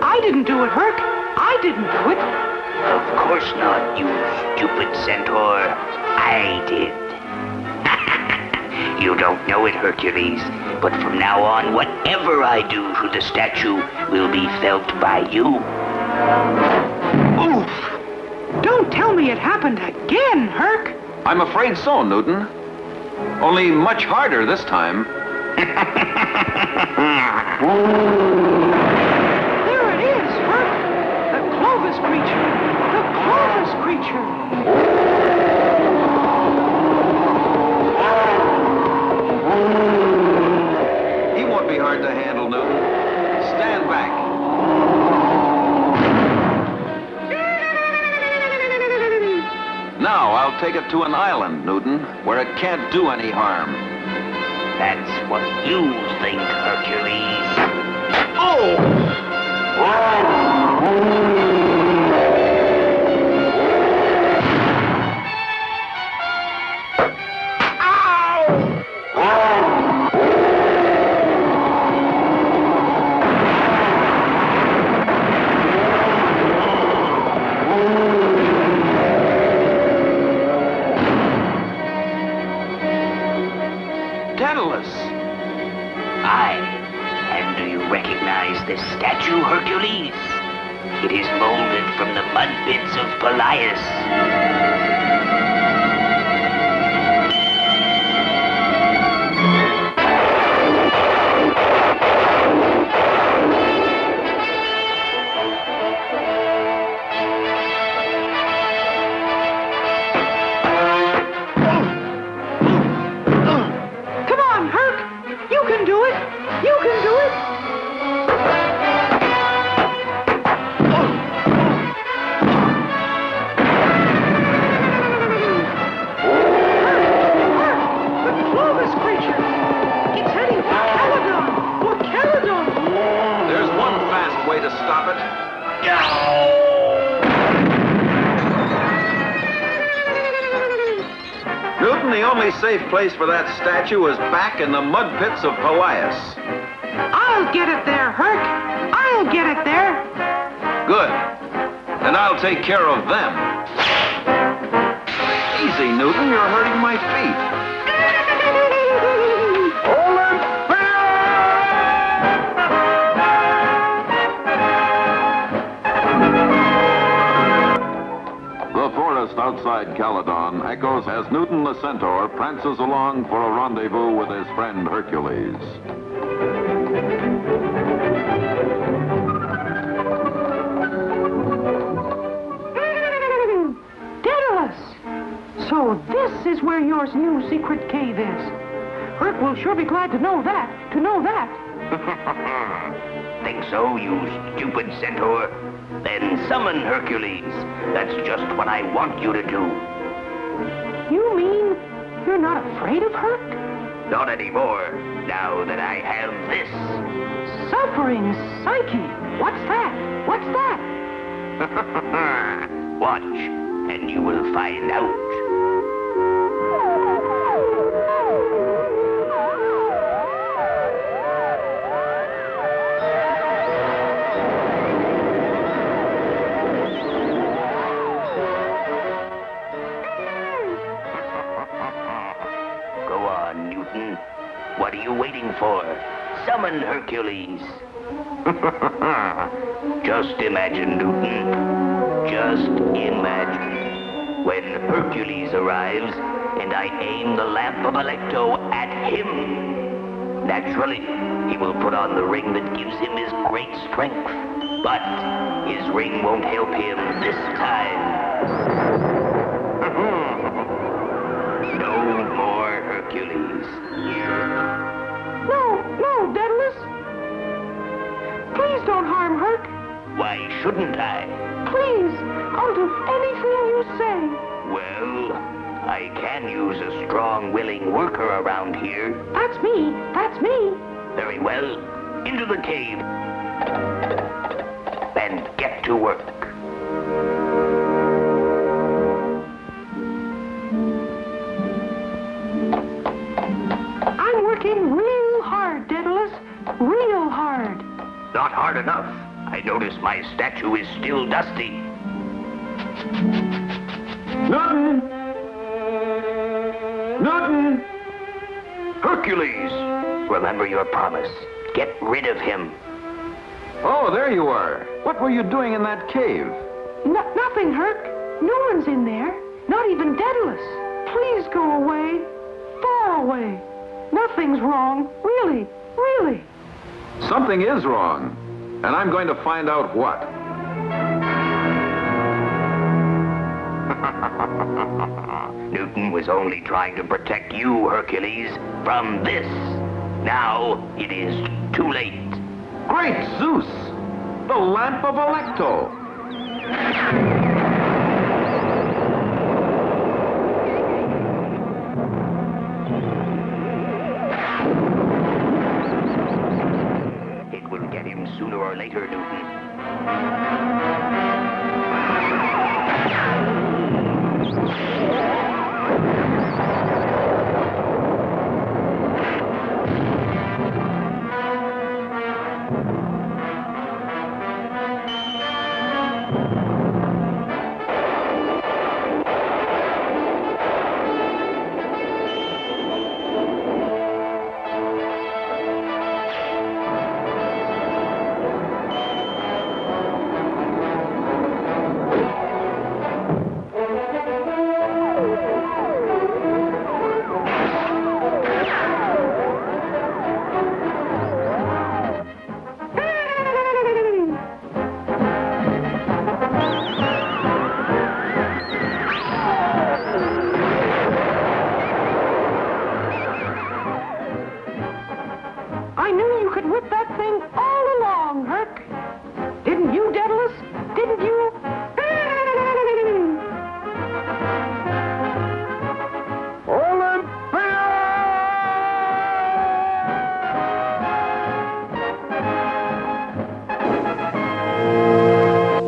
I didn't do it, Herc. I didn't do it. Of course not, you stupid centaur. I did. You don't know it, Hercules, but from now on, whatever I do to the statue will be felt by you. Oof! Don't tell me it happened again, Herc. I'm afraid so, Newton. Only much harder this time. There it is, Herc. The Clovis creature. The Clovis creature. He won't be hard to handle, Newton. Stand back. Now I'll take it to an island, Newton, where it can't do any harm. That's what you think, Hercules. Oh! Daedalus! Aye. And do you recognize this statue, Hercules? It is molded from the mud pits of Pelias. Come on, Herc. You can do it. You can do it. The Clovis creature. It's heading for Caledon. For Caledon. There's one fast way to stop it. Newton, the only safe place for that statue is back in the mud pits of Pelias. I'll get it there, Herc. I'll get it there. Good. And I'll take care of them. Easy, Newton, you're hurting my feet. The forest outside Caledon echoes as Newton the Centaur prances along for a rendezvous with his friend Hercules. Daedalus! So this is where your new secret cave is. Herc will sure be glad to know that. Think so, you stupid centaur? Then summon Hercules. That's just what I want you to do. You mean you're not afraid of Herc? Not anymore, now that I have this. Suffering Psyche. What's that? Watch, and you will find out. Go on, Newton. What are you waiting for? Summon Hercules. Just imagine, Newton. Just imagine. When Hercules arrives and I aim the lamp of Alecto at him, naturally, he will put on the ring that gives him his great strength. But his ring won't help him this time. No more Hercules. No, Daedalus. Please don't harm Herc. Why shouldn't I? Please, I'll do anything you say. Well, I can use a strong, willing worker around here. That's me. Very well. Into the cave. And get to work. I'm working real hard, Daedalus. Real hard. Not hard enough. I notice my statue is still dusty. Newton! Newton! Hercules! Remember your promise. Get rid of him. Oh, there you are. What were you doing in that cave? Nothing, Herc. No one's in there. Not even Daedalus. please go away. Far away. Nothing's wrong. Really, really. Something is wrong, and I'm going to find out what. Newton was only trying to protect you, Hercules, from this. Now it is too late. Great Zeus! The lamp of Alecto! It will get him sooner or later, Newton. I knew you could whip that thing all along, Herc. Didn't you, Daedalus? Didn't you?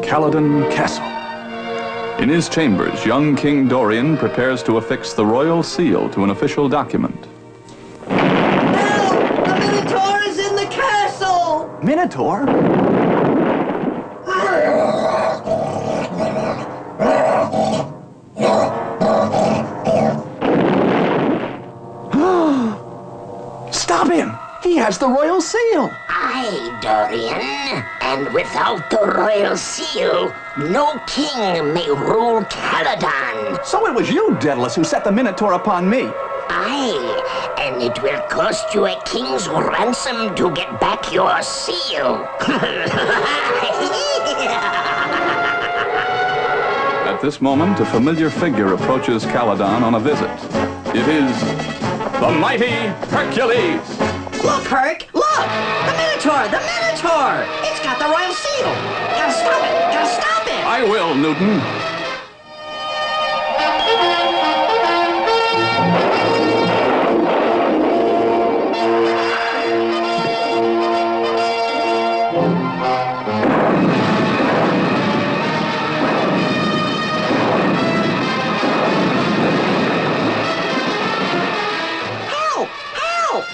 Caledon Castle. In his chambers, young King Dorian prepares to affix the royal seal to an official document. Help! The Minotaur is in the castle! Minotaur? Stop him! He has the royal seal! Aye, Dorian. And without the royal seal, no king may rule Caledon. So it was you, Daedalus, who set the Minotaur upon me. Aye, and it will cost you a king's ransom to get back your seal. At this moment, a familiar figure approaches Caledon on a visit. It is the Mighty Hercules! Look, Herc! Look! The Minotaur! The Minotaur! It's got the royal seal! Gotta stop it! Gotta stop it! I will, Newton. Help! Help!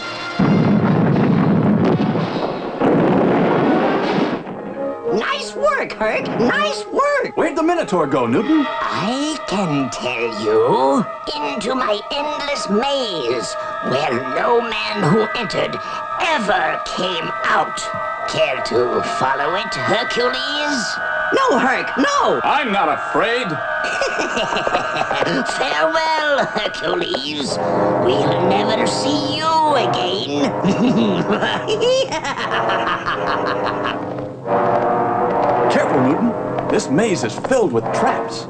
Nice work, Herc! Nice work! Where'd the Minotaur go, Newton? I can tell you, into my endless maze, where no man who entered ever came out. Care to follow it, Hercules? No, Herc! No! I'm not afraid. Farewell, Hercules. We'll never see you again. Careful, Newton. This maze is filled with traps.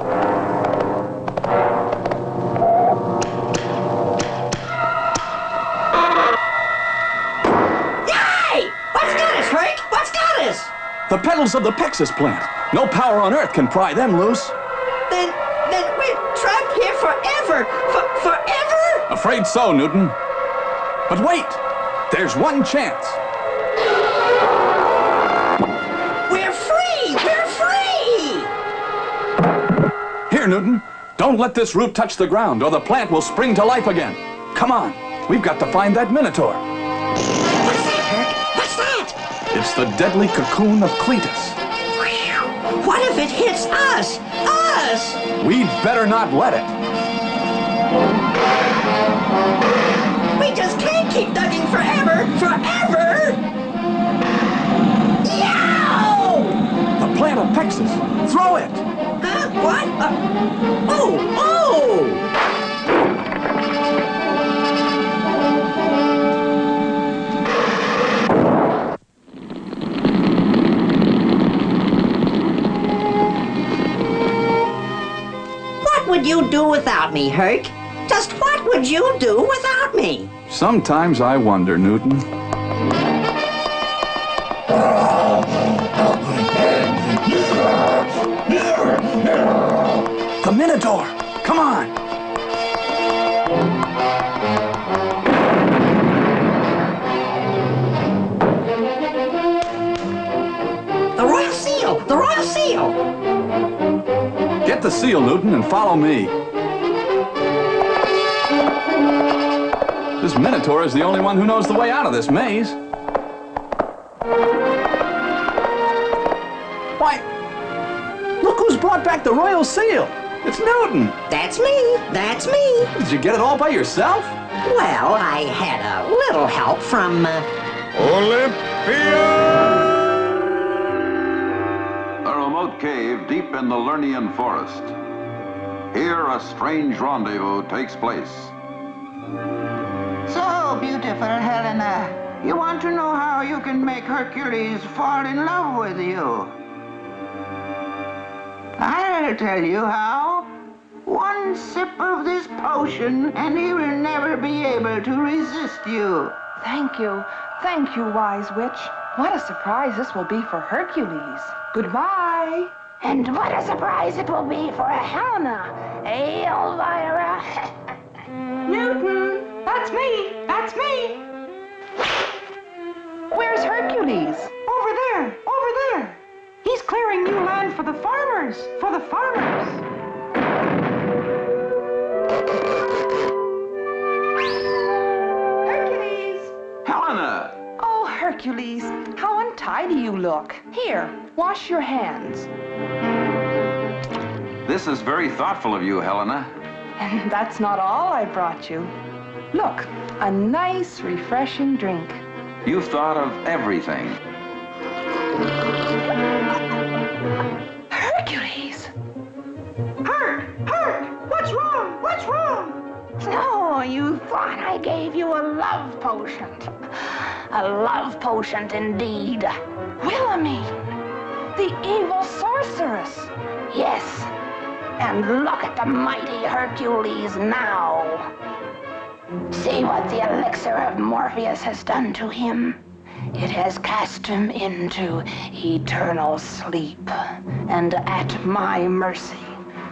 Yay! What's got us, Herc? What's got us? The petals of the Pexus plant. No power on Earth can pry them loose. Then we're trapped here forever! Forever? Afraid so, Newton. But wait! There's one chance. We're free! We're free! Here, Newton. Don't let this root touch the ground, or the plant will spring to life again. Come on. We've got to find that Minotaur. What's that, Herc? What's that? It's the deadly cocoon of Cletus. What if it hits us? Us! We'd better not let it. We just can't keep dugging forever! Forever! Yow! The plant of Pexus. Throw it! Huh? What? Oh! without me, Herc? Just what would you do without me? Sometimes I wonder, Newton. The Minotaur! Come on! The Royal Seal! The Royal Seal! Get the seal, Newton, and follow me. This Minotaur is the only one who knows the way out of this maze. Why, look who's brought back the Royal Seal. It's Newton. That's me. That's me. Did you get it all by yourself? Well, I had a little help from, A remote cave deep in the Lernean forest. Here a strange rendezvous takes place. So, beautiful Helena, you want to know how you can make Hercules fall in love with you? I'll tell you how. One sip of this potion and he will never be able to resist you. Thank you. Thank you, wise witch. What a surprise this will be for Hercules. Goodbye. And what a surprise it will be for Helena. Hey, Elvira. Newton, that's me. That's me. Where's Hercules? Over there. Over there. He's clearing new land for the farmers. For the farmers. Hercules! Helena! Oh, Hercules, how untidy you look. Here, wash your hands. This is very thoughtful of you, Helena. And that's not all I brought you. Look, a nice, refreshing drink. You've thought of everything. Hercules! Herc! What's wrong? What's wrong? Oh, you thought I gave you a love potion. A love potion indeed. Wilhelmine! The evil sorceress! Yes. And look at the mighty Hercules now. See what the elixir of Morpheus has done to him? It has cast him into eternal sleep and at my mercy,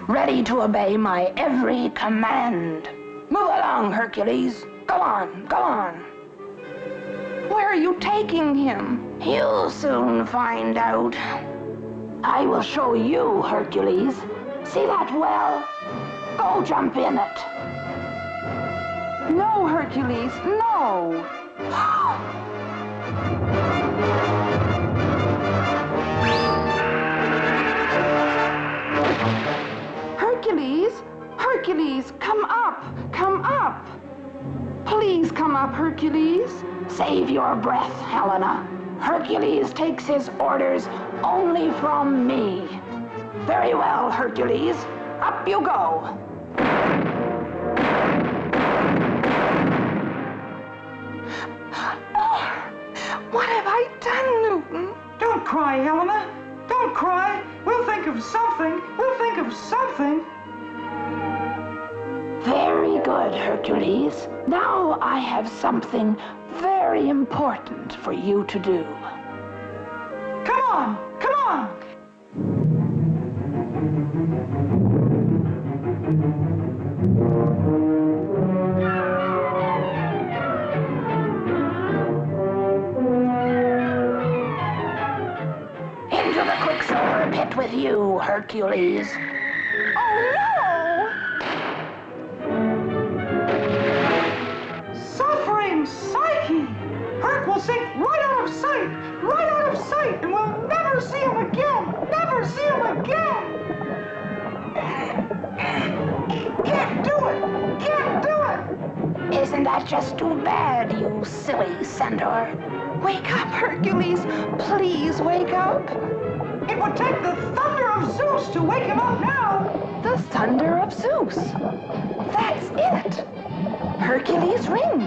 ready to obey my every command. Move along, Hercules. Go on, go on. Where are you taking him? You'll soon find out. I will show you, Hercules. See that well? Go jump in it. No, Hercules, no. Hercules, Hercules, come up, come up. Please come up, Hercules. Save your breath, Helena. Hercules takes his orders only from me. Very well, Hercules. Up you go. What have I done, Newton? Don't cry, Helena. Don't cry. We'll think of something. We'll think of something. Very good, Hercules. Now I have something very important for you to do. Come on, come on. Into the quicksilver pit with you, Hercules. Oh, no! Suffering Psyche! Herc will sink right out of sight! Right out of sight! And we'll never see him again! Never see him again! Can't do it! Can't do it! Isn't that just too bad, you silly centaur? Wake up, Hercules. Please wake up. It would take the thunder of Zeus to wake him up now! The thunder of Zeus. That's it. Hercules' ring.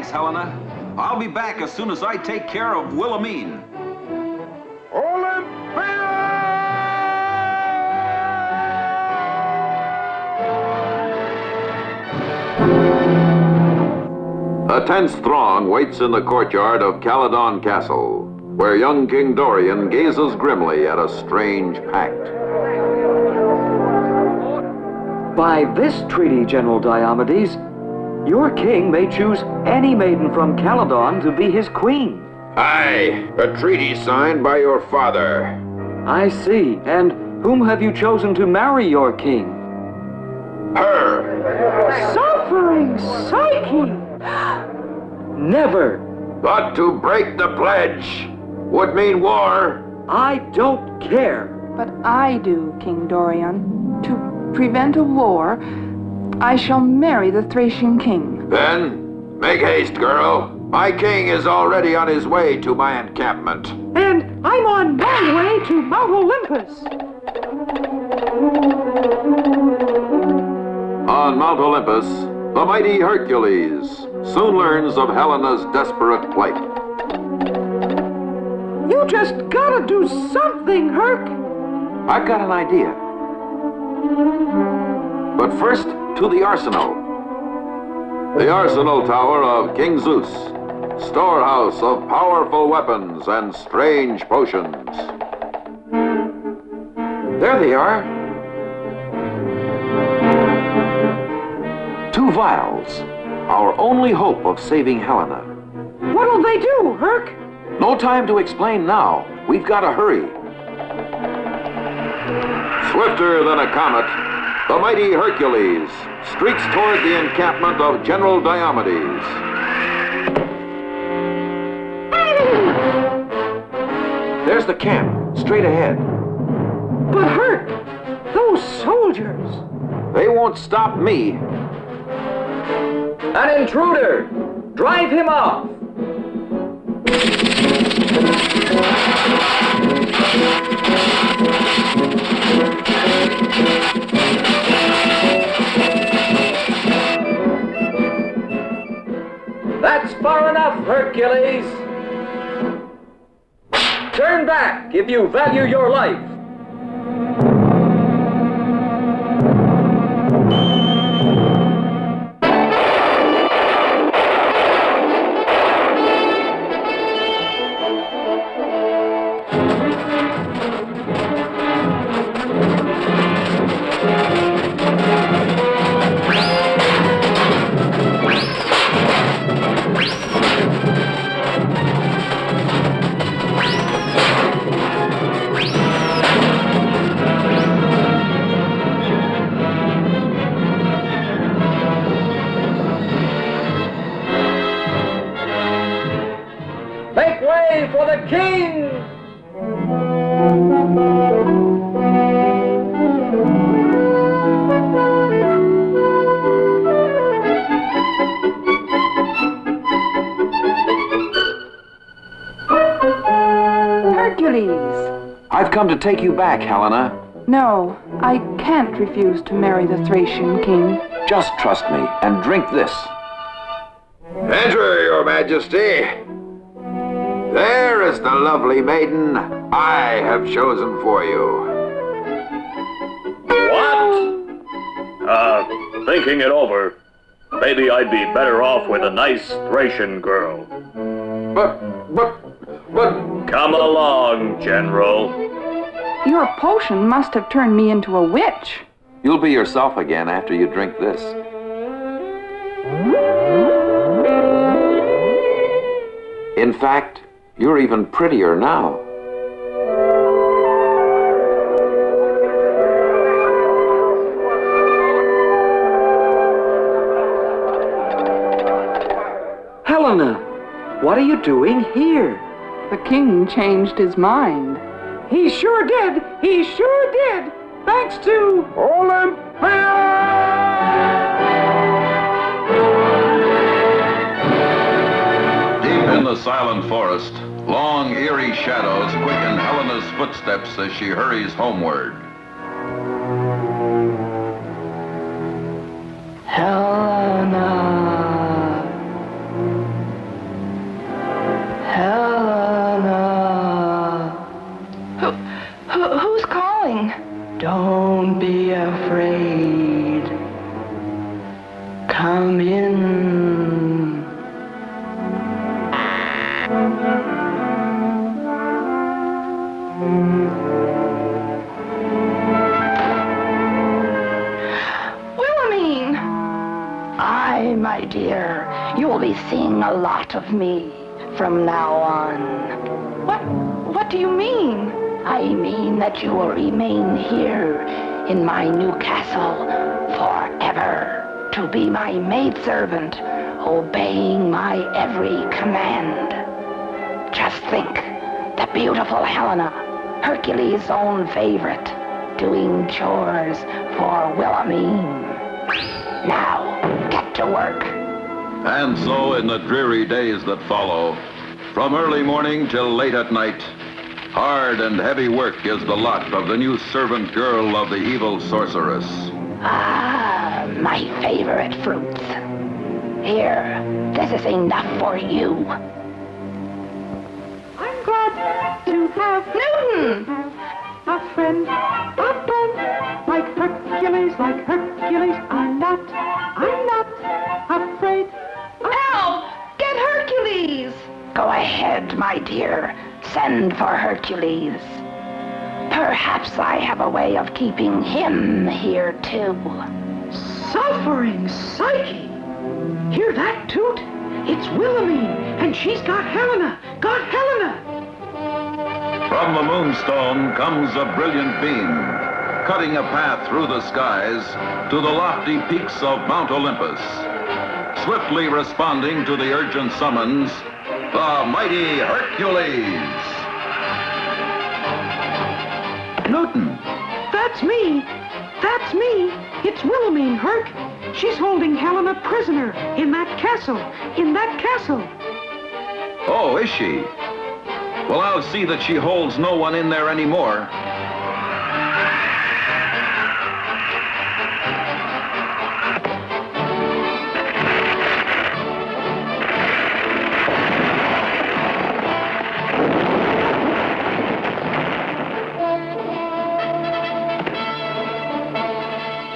Thanks, Helena. I'll be back as soon as I take care of Wilhelmine. A tense throng waits in the courtyard of Caledon Castle, where young King Dorian gazes grimly at a strange pact. By this treaty, General Diomedes, your king may choose any maiden from Caledon to be his queen. Aye, a treaty signed by your father. I see. And whom have you chosen to marry your king? Her. Suffering Psyche! Never. But to break the pledge would mean war. I don't care. But I do, King Dorian. To prevent a war, I shall marry the Thracian king. Then, make haste, girl. My king is already on his way to my encampment. And I'm on my way to Mount Olympus. On Mount Olympus, the mighty Hercules soon learns of Helena's desperate plight. You just gotta do something, Herc. I've got an idea. But first, to the arsenal. The arsenal tower of King Zeus, storehouse of powerful weapons and strange potions. There they are. 2 vials, our only hope of saving Helena. What'll they do, Herc? No time to explain now. We've got to hurry. Swifter than a comet, the mighty Hercules streaks toward the encampment of General Diomedes. There's the camp, straight ahead. But Herc, those soldiers. They won't stop me. An intruder! Drive him off! That's far enough, Hercules! Turn back if you value your life! Make way for the king! Hercules! I've come to take you back, Helena. No, I can't refuse to marry the Thracian king. Just trust me and drink this. Enter, your majesty. There is the lovely maiden I have chosen for you. What? Thinking it over, maybe I'd be better off with a nice Thracian girl. But... Come along, General. Your potion must have turned me into a witch. You'll be yourself again after you drink this. In fact, you're even prettier now. Helena, what are you doing here? The king changed his mind. He sure did. He sure did. Thanks to Olympia! Deep in the silent forest, long, eerie shadows quicken Helena's footsteps as she hurries homeward. Helena. Come in. Wilhelmine! Aye, my dear. You'll be seeing a lot of me from now on. What do you mean? I mean that you will remain here in my new castle forever to be my maidservant, obeying my every command. Just think, the beautiful Helena, Hercules' own favorite, doing chores for Wilhelmine. Now, get to work. And so in the dreary days that follow, from early morning till late at night, hard and heavy work is the lot of the new servant girl of the evil sorceress. Ah, my favorite fruits. Here, this is enough for you. I'm glad to have Newton! a friend, like Hercules, like Hercules. I'm not afraid. Help! Get Hercules! Go ahead, my dear. Send for Hercules. Perhaps I have a way of keeping him here, too. Suffering Psyche! Hear that toot? It's Wilhelmine, and she's got Helena! Got Helena! From the moonstone comes a brilliant beam, cutting a path through the skies to the lofty peaks of Mount Olympus. Swiftly responding to the urgent summons, the Mighty Hercules. Newton! That's me! That's me! It's Wilhelmine, Herc! She's holding Helena prisoner in that castle! In that castle! Oh, is she? Well, I'll see that she holds no one in there anymore.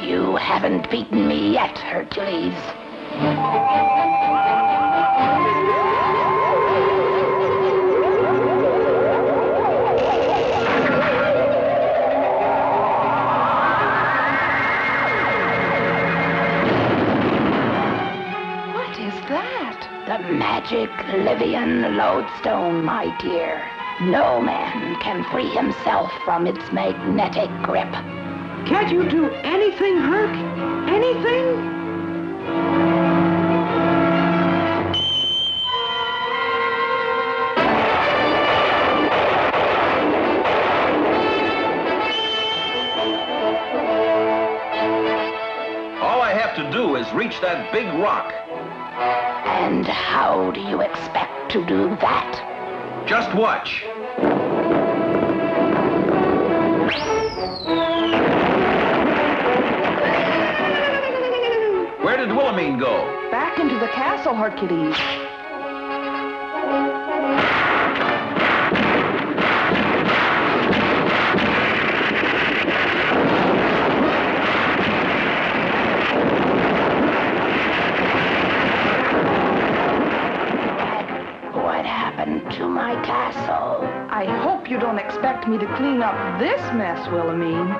You haven't beaten me yet, Hercules. What is that? The magic Livian lodestone, my dear. No man can free himself from its magnetic grip. Can't you do anything, Herc? Anything? All I have to do is reach that big rock. And how do you expect to do that? Just watch. Where did Wilhelmine go? Back into the castle, Hercules. What happened to my castle? I hope you don't expect me to clean up this mess, Wilhelmine.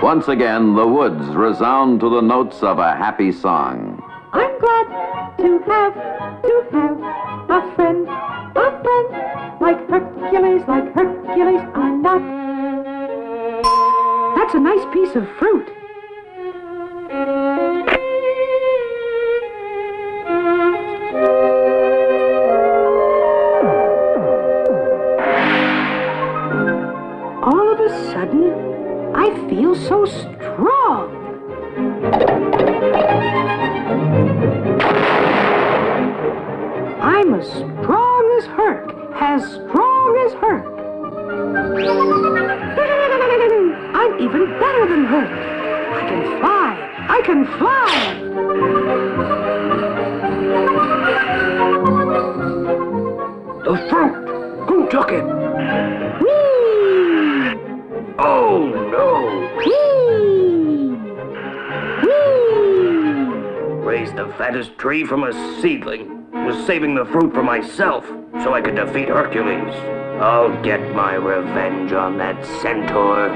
Once again, the woods resound to the notes of a happy song. I'm glad to have a friend, like Hercules, like Hercules. I'm not. That's a nice piece of fruit. All of a sudden, I feel so strong. I'm as strong as Herc, as strong as Herc. I'm even better than Herc. I can fly. I can fly. The fruit! Good! took it. Whee! Oh, no. Whee! Whee! Raised the fattest tree from a seedling. Was saving the fruit for myself so I could defeat Hercules. I'll get my revenge on that centaur.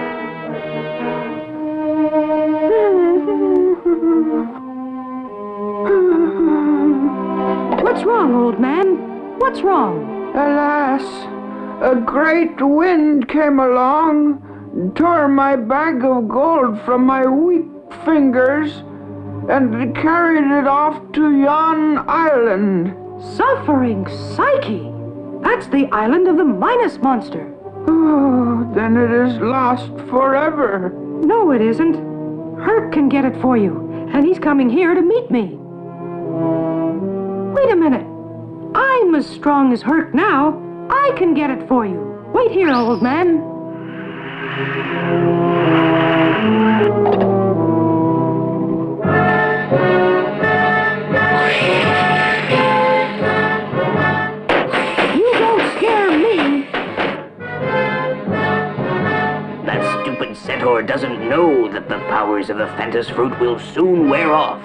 What's wrong, old man? What's wrong? Alas, a great wind came along, tore my bag of gold from my weak fingers, and carried it off to yon island. Suffering Psyche! That's the island of the Minos monster. Oh, then it is lost forever. No, it isn't. Herc can get it for you, and he's coming here to meet me. Wait a minute. I'm as strong as Herc now. I can get it for you. Wait here, old man. You don't scare me. That stupid centaur doesn't know that the powers of the Phantos fruit will soon wear off.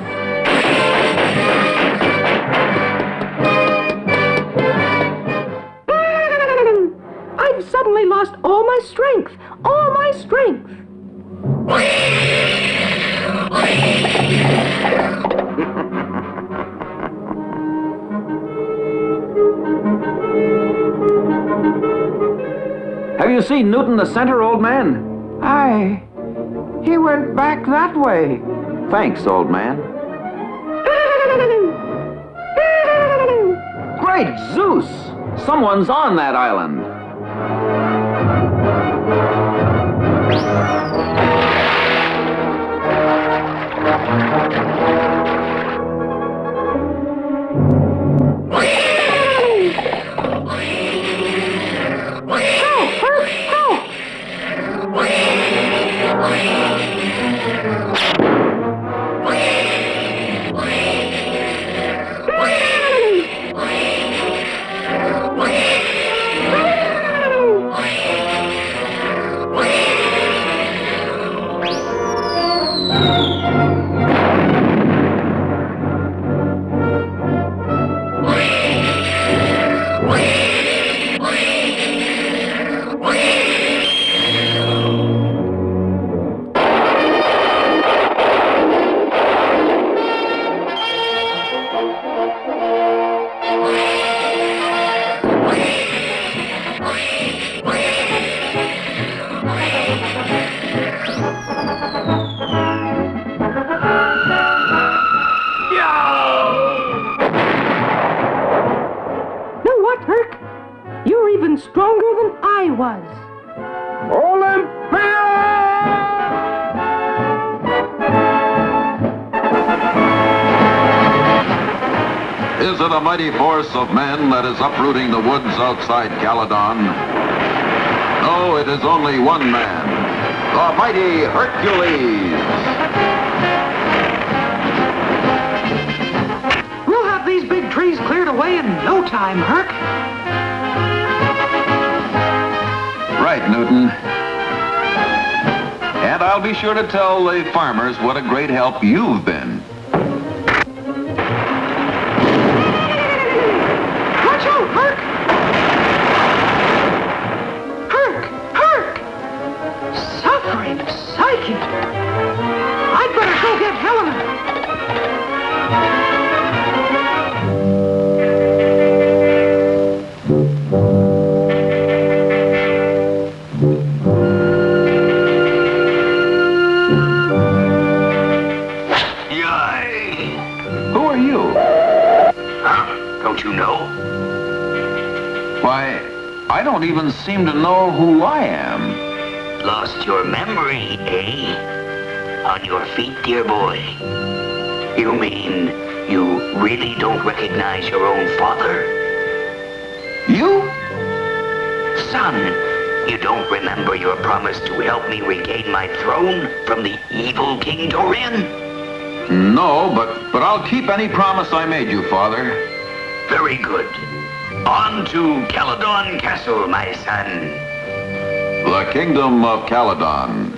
I've suddenly lost all my strength. All my strength. Have you seen Newton the centaur, old man? Aye, he went back that way. Thanks, old man. Great Zeus! Someone's on that island. Stronger than I was. Olympia! Is it a mighty force of men that is uprooting the woods outside Caledon? No, it is only one man, the mighty Hercules. We'll have these big trees cleared away in no time, Herc. Right, Newton. And I'll be sure to tell the farmers what a great help you've been. Watch out, Herc! Herc! Herc! Suffering Psyche! I'd better go get Helena! Don't you know? Why, I don't even seem to know who I am. Lost your memory, eh? On your feet, dear boy. You mean you really don't recognize your own father? You? Son, you don't remember your promise to help me regain my throne from the evil King Dorian? No, but I'll keep any promise I made you, Father. Very good. On to Caledon Castle, my son. The Kingdom of Caledon.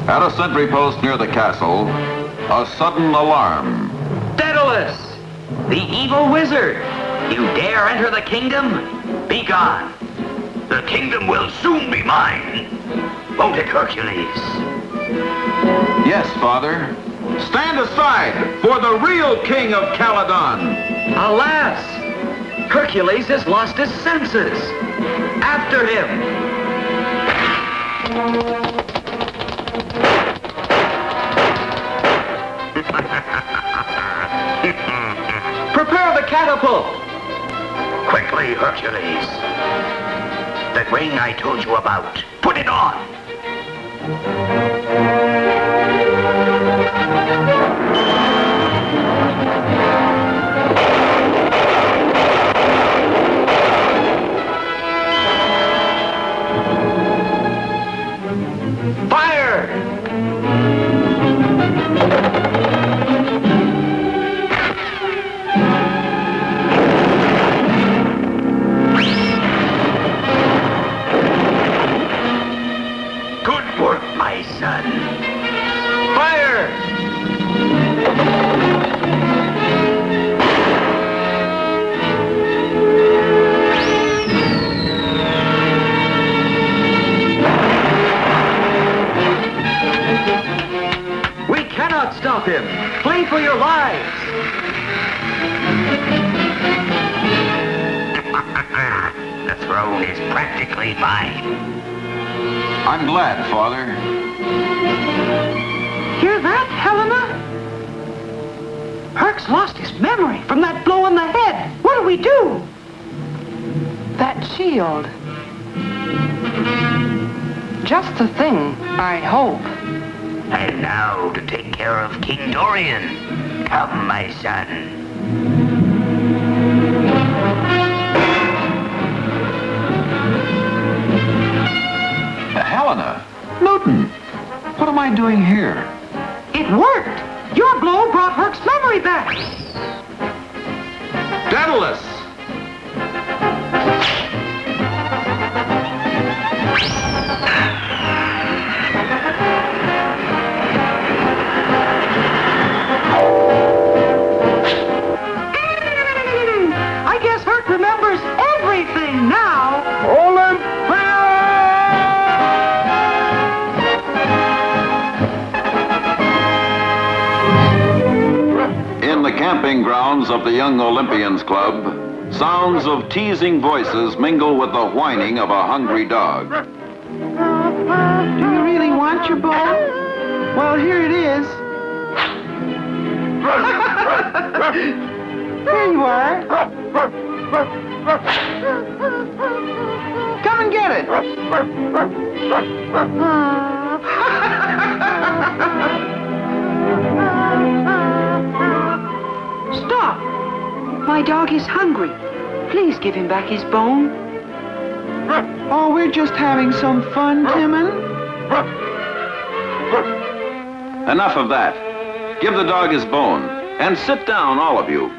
At a sentry post near the castle, a sudden alarm. Daedalus, the evil wizard. You dare enter the kingdom? Be gone. The kingdom will soon be mine. Won't it, Hercules? Yes, Father. Stand aside for the real King of Caledon. Alas! Hercules has lost his senses. After him! Prepare the catapult! Quickly, Hercules. The ring I told you about. Put it on! Fire! Good work, my son. Fire! We cannot stop him. Flee for your lives. The throne is practically mine. I'm glad, Father. Hear that, Helena? Herc's lost his memory from that blow on the head. What do we do? That shield. Just the thing, I hope. And now to take care of King Dorian. Come, my son. Helena, Newton, what am I doing here? It worked. Your blow brought Herc's memory back. Daedalus! I guess Herc remembers everything now. In the camping grounds of the Young Olympians Club, sounds of teasing voices mingle with the whining of a hungry dog. Do you really want your bone? Well, here it is. Here you are. Come and get it. Stop. My dog is hungry. Please give him back his bone. Oh, we're just having some fun, Timon. Enough of that. Give the dog his bone. And sit down, all of you.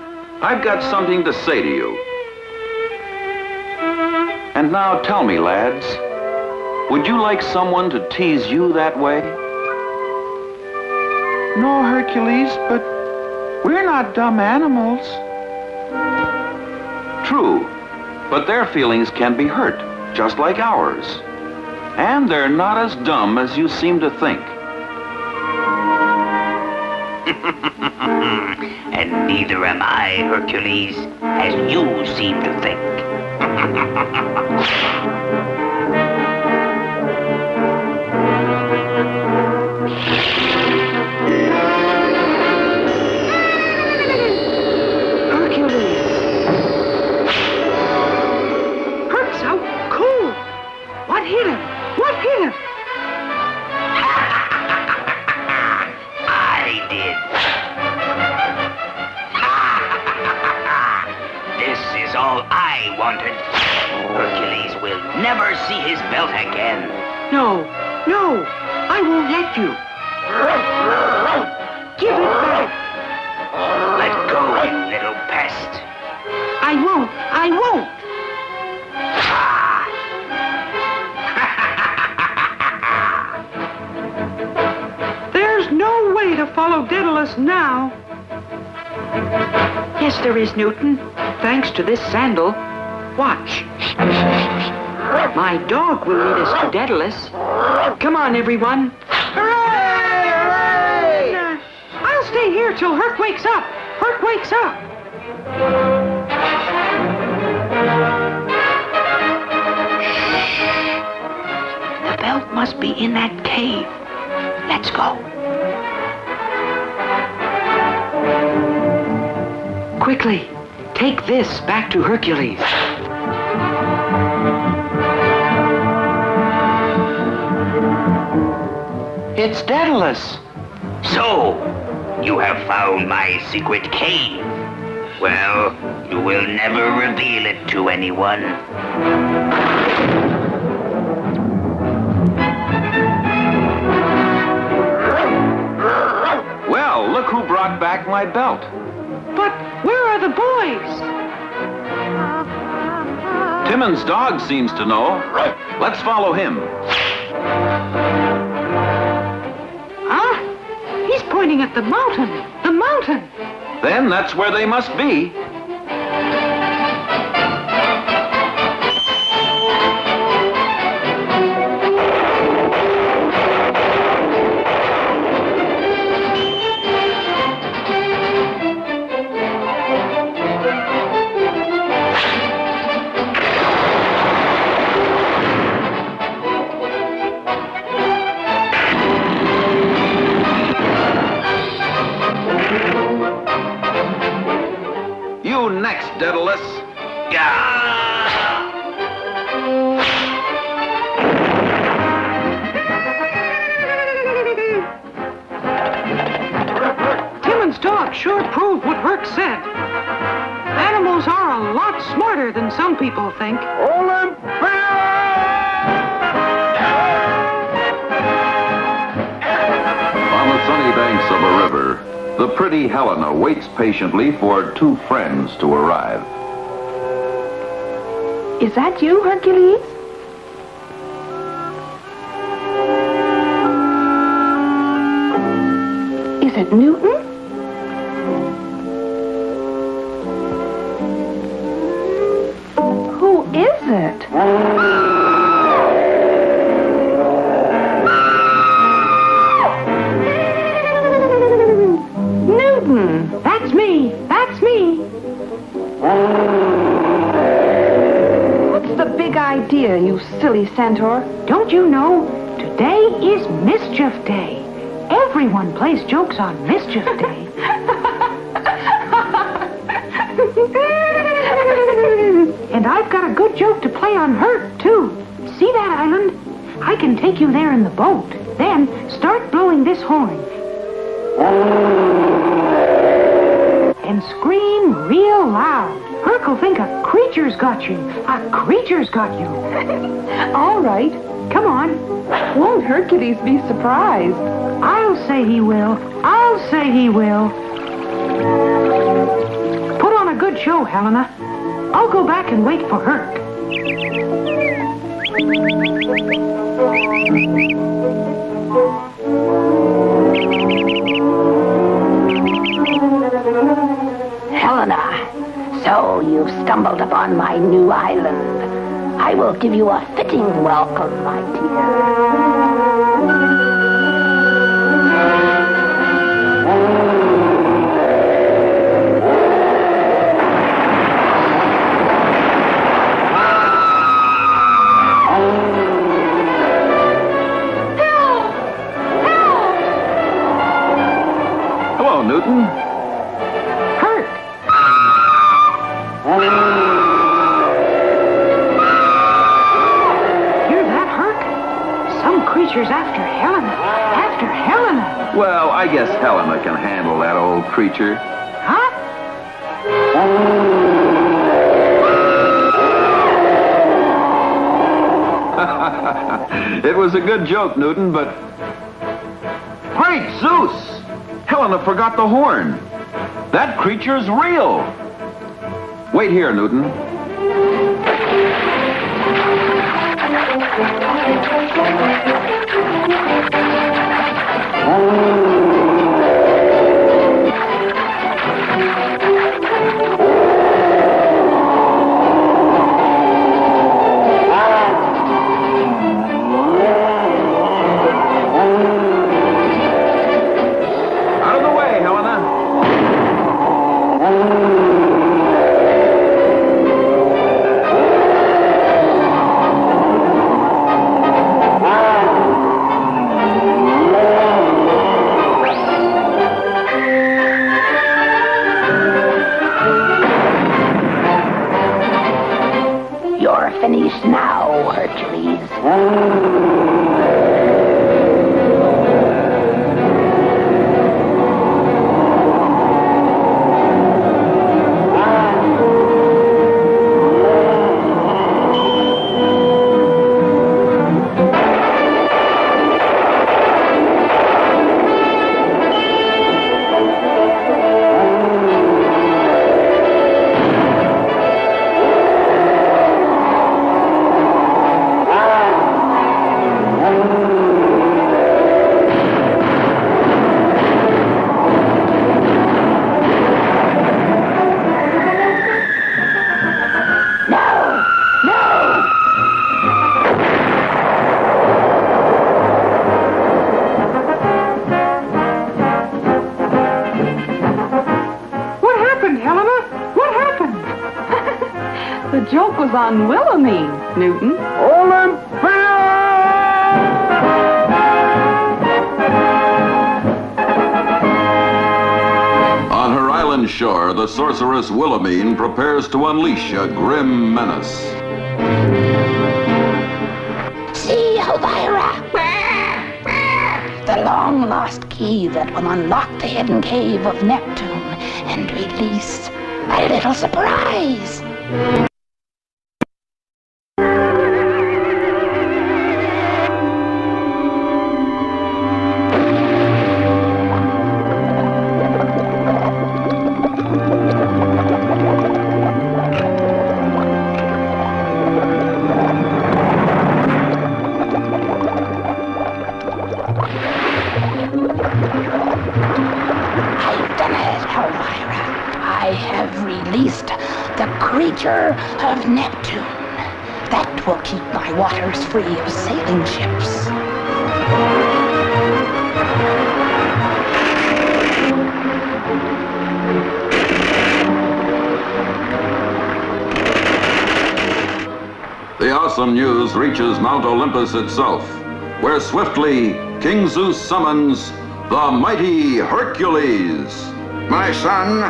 I've got something to say to you. And now tell me, lads, would you like someone to tease you that way? No, Hercules, but we're not dumb animals. True, but their feelings can be hurt, just like ours. And they're not as dumb as you seem to think. And neither am I, Hercules, as you seem to think. Herc's so cool. What hit him? What hit him? I did. This is all I wanted. Hercules will never see his belt again. No, no, I won't let you. Give it back. Let go, you little pest. I won't. I won't. There's no way to follow Daedalus now. Yes, there is, Newton. Thanks to this sandal. Watch. My dog will lead us to Daedalus. Come on, everyone. Hooray! Hooray! I'll stay here till Herc wakes up. Herc wakes up. The belt must be in that cave. Let's go. Quickly, take this back to Hercules. It's Daedalus. So, you have found my secret cave. Well, you will never reveal it to anyone. Well, look who brought back my belt. But where are the boys? Timon's dog seems to know. Let's follow him. Huh? He's pointing at the mountain. The mountain. Then that's where they must be. You next, Daedalus. Timon's dog sure proved what Herc said. Animals are a lot smarter than some people think. On the sunny banks of a river, the pretty Helena waits patiently for two friends to arrive. Is that you, Hercules? Is it Newton? Who is it? Newton! That's me. That's me. What's the big idea, you silly centaur? Don't you know? Today is Mischief Day. Everyone plays jokes on Mischief Day. And I've got a good joke to play on Herc, too. See that island? I can take you there in the boat. Then start blowing this horn. And scream real loud. Herc will think a creature's got you. A creature's got you. All right. Come on. Won't Hercules be surprised? I'll say he will. I'll say he will. Put on a good show, Helena. I'll go back and wait for Herc. Helena, so you've stumbled upon my new island. I will give you a fitting welcome, my Hello, Newton. Herc! Hear that, Herc? Some creature's after Helena. After Helena. Well, I guess Helena can handle that old creature. Huh? It was a good joke, Newton, but... Great Zeus! Helena forgot the horn. That creature's real. Wait here, Newton. Out of the way, Helena. You're finished now, Hercules. What happened, Helena? What happened? The joke was on Wilhelmine, Newton. On her island shore, the sorceress Wilhelmine prepares to unleash a grim menace. See, Elvira! The long-lost key that will unlock the hidden cave of Neptune and release a little surprise. I've done it, Elvira. I have released the creature of Neptune. That will keep my waters free of sailing ships. The awesome news reaches Mount Olympus itself, where swiftly King Zeus summons the Mighty Hercules. My son,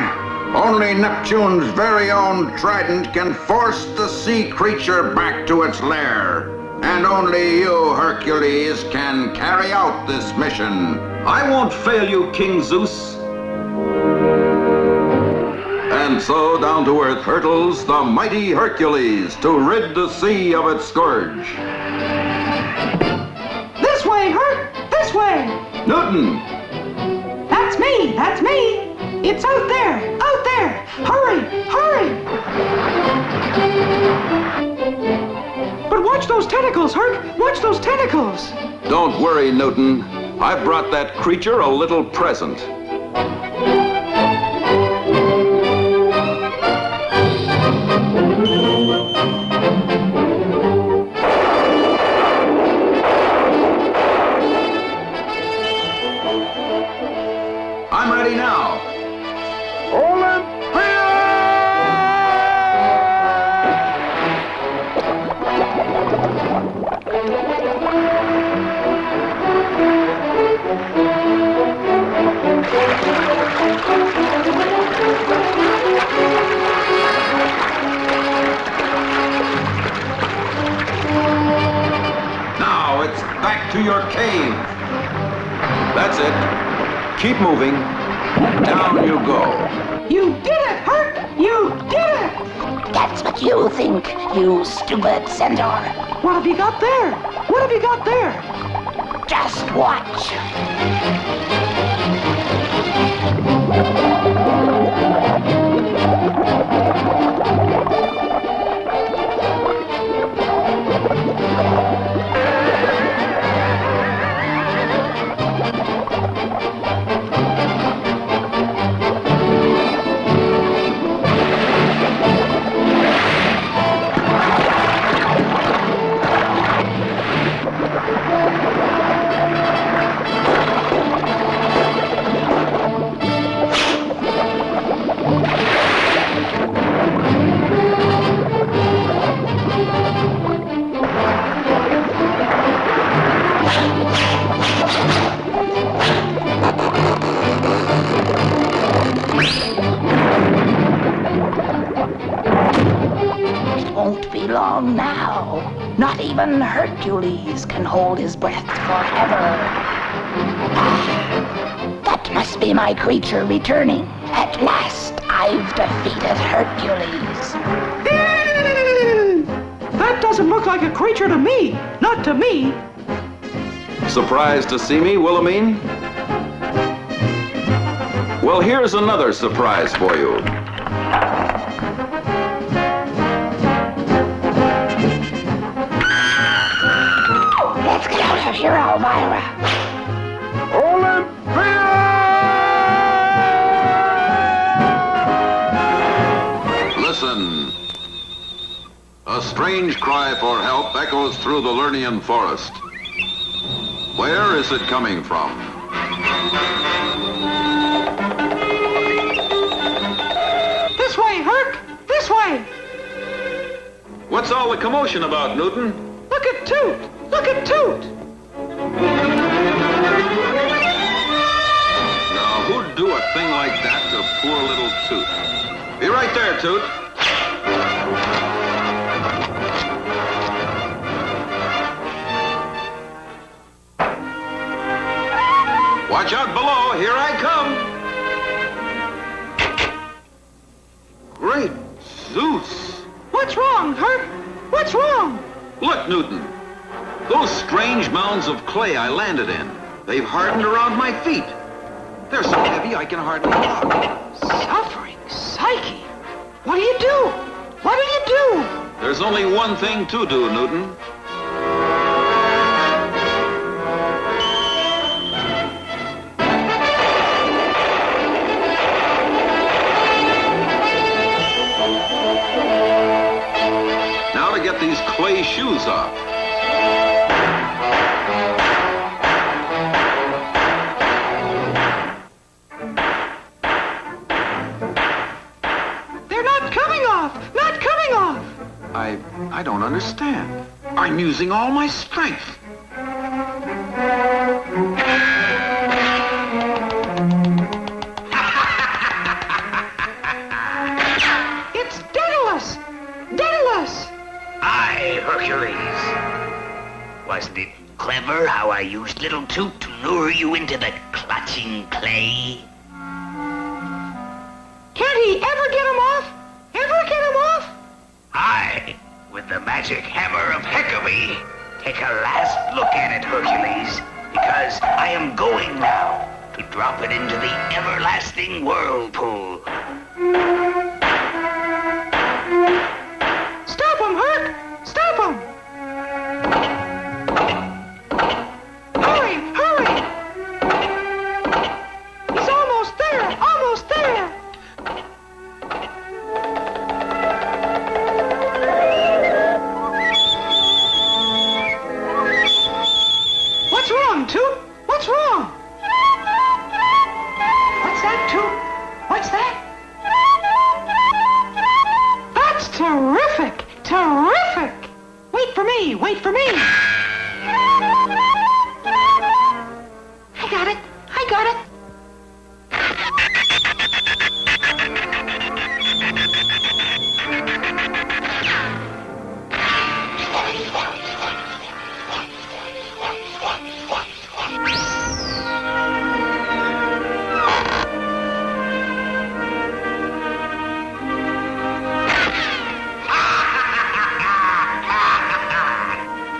only Neptune's very own trident can force the sea creature back to its lair. And only you, Hercules, can carry out this mission. I won't fail you, King Zeus. And so down to earth hurtles the Mighty Hercules to rid the sea of its scourge. This way, Herc! This way! Newton! That's me! That's me! It's out there! Out there! Hurry! Hurry! But watch those tentacles, Herc! Watch those tentacles! Don't worry, Newton. I brought that creature a little present. I'm ready now. Now it's back to your cave. That's it. Keep moving. Down you go. You did it, Herc! You did it! That's what you think, you stupid centaur. What have you got there? What have you got there? Just watch. Won't be long now. Not even Hercules can hold his breath forever. That must be my creature returning. At last, I've defeated Hercules. That doesn't look like a creature to me. Not to me. Surprised to see me, Wilhelmine? Well, here's another surprise for you. Let's get out of here, Elvira. Listen. A strange cry for help echoes through the Lernian forest. Where is it coming from? This way, Herc! This way! What's all the commotion about, Newton? Look at Toot! Look at Toot! Now, who'd do a thing like that to poor little Toot? Be right there, Toot. Watch out below, here I come! Great Zeus! What's wrong, Herc? What's wrong? Look, Newton. Those strange mounds of clay I landed in. They've hardened around my feet. They're so heavy I can hardly walk. Suffering Psyche! What do you do? What do you do? There's only one thing to do, Newton. Now to get these clay shoes off. They're not coming off! Not coming off! I don't understand. I'm using all my strength. It's Daedalus! Daedalus! Aye, Hercules. Wasn't it clever how I used little Toot to lure you into the clutching clay? Can't he ever get him off? Ever get him off? Aye, with the magic hammer of Hecate. Take a last look at it, Hercules, because I am going now to drop it into the everlasting whirlpool. Stop him, Herc! Stop him! Hurry! Hurry! He's almost there! Almost there! What's wrong, Toot? What's wrong? What's that, Toot? What's that? That's terrific! Terrific! Wait for me! Wait for me! I got it! I got it!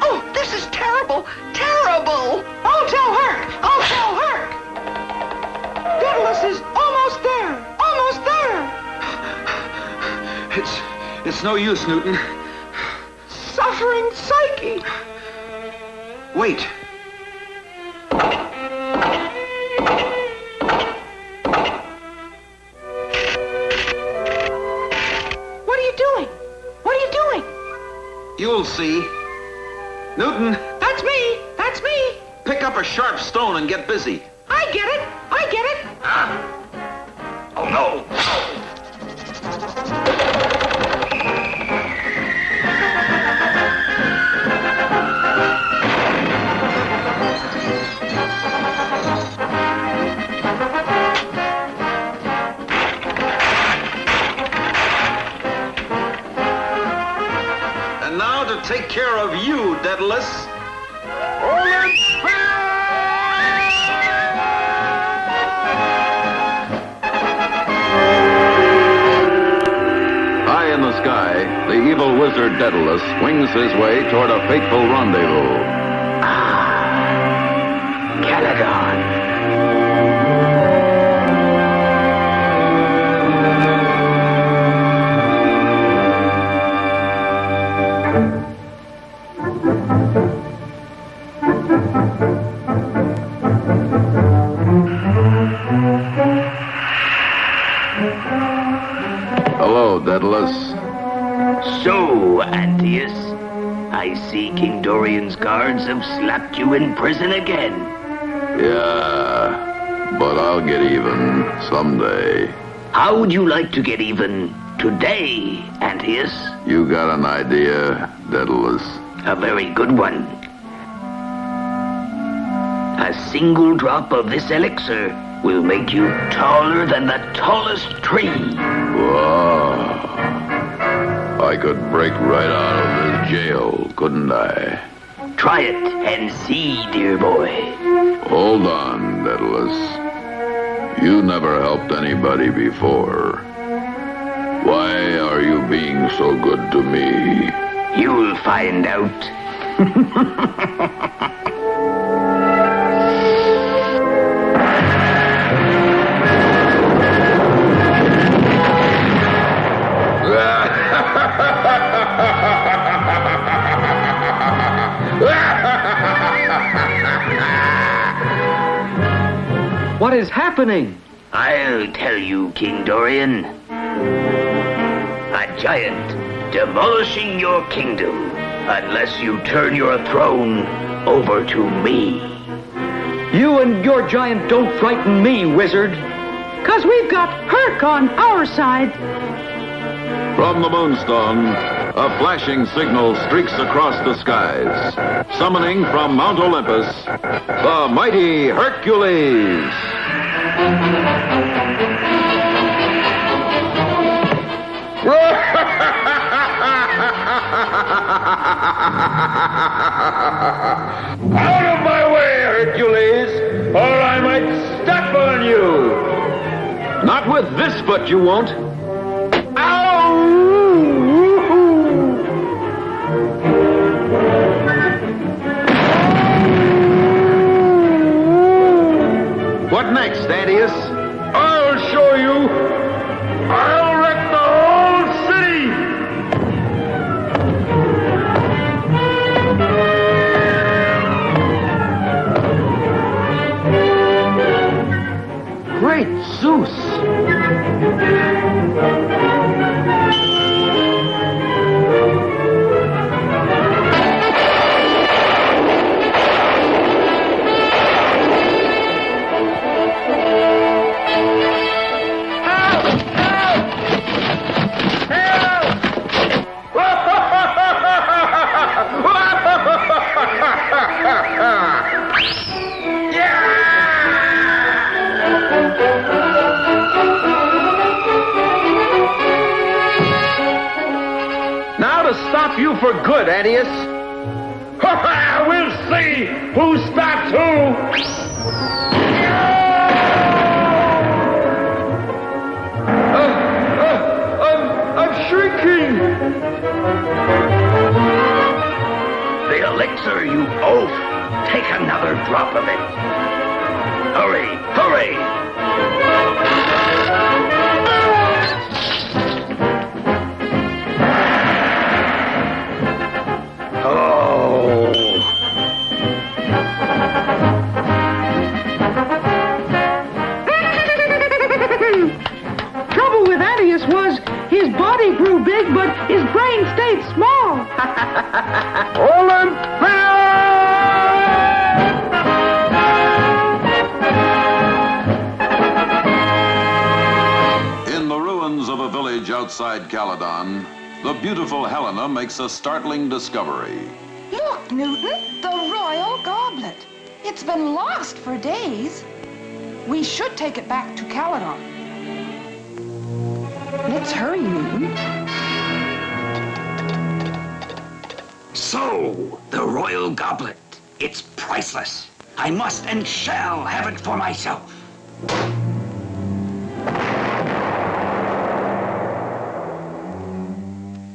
Oh, no use, Newton. Suffering Psyche! Wait. What are you doing? What are you doing? You'll see. Newton, That's me! That's me! pick up a sharp stone and get busy. I get it! I get it! Oh, no. And now to take care of you, Daedalus. High in the sky, the evil wizard Daedalus wings his way toward a fateful rendezvous. Caladon. Hello, Daedalus. So, Antaeus, I see King Dorian's guards have slapped you in prison again. Yeah, but I'll get even someday. How would you like to get even today, Antaeus? You got an idea, Daedalus? A very good one. A single drop of this elixir will make you taller than the tallest tree. Whoa. I could break right out of this jail, couldn't I? Try it and see, dear boy. Hold on, Daedalus. You never helped anybody before. Why are you being so good to me? You'll find out. What is happening? I'll tell you, King Dorian. A giant demolishing your kingdom unless you turn your throne over to me. You and your giant don't frighten me, wizard. 'Cause we've got Herc on our side. From the moonstone, a flashing signal streaks across the skies, summoning from Mount Olympus, the Mighty Hercules. Out of my way, Hercules, or I might step on you! Not with this foot, you won't. What next, Thaddeus? I'll show you! I'll wreck the whole city! Great Zeus! Now to stop you for good, Antaeus. We'll see who stops who. I'm shrinking. The elixir, you oaf! Take another drop of it. Hurry, hurry! In the ruins of a village outside Caledon, the beautiful Helena makes a startling discovery. Look, Newton, the royal goblet. It's been lost for days. We should take it back to Caledon. Let's hurry, Newton. So, the royal goblet. It's priceless. I must and shall have it for myself.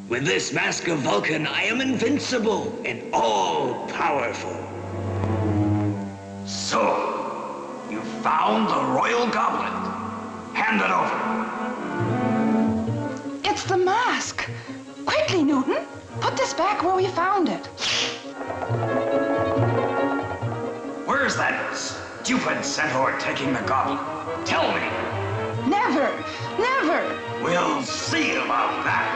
With this mask of Vulcan, I am invincible and all-powerful. So, you found the royal goblet. Hand it over. It's the mask. Quickly, Newton. Put this back where we found it. Where's that stupid centaur taking the goblet? Tell me. Never, never. We'll see about that.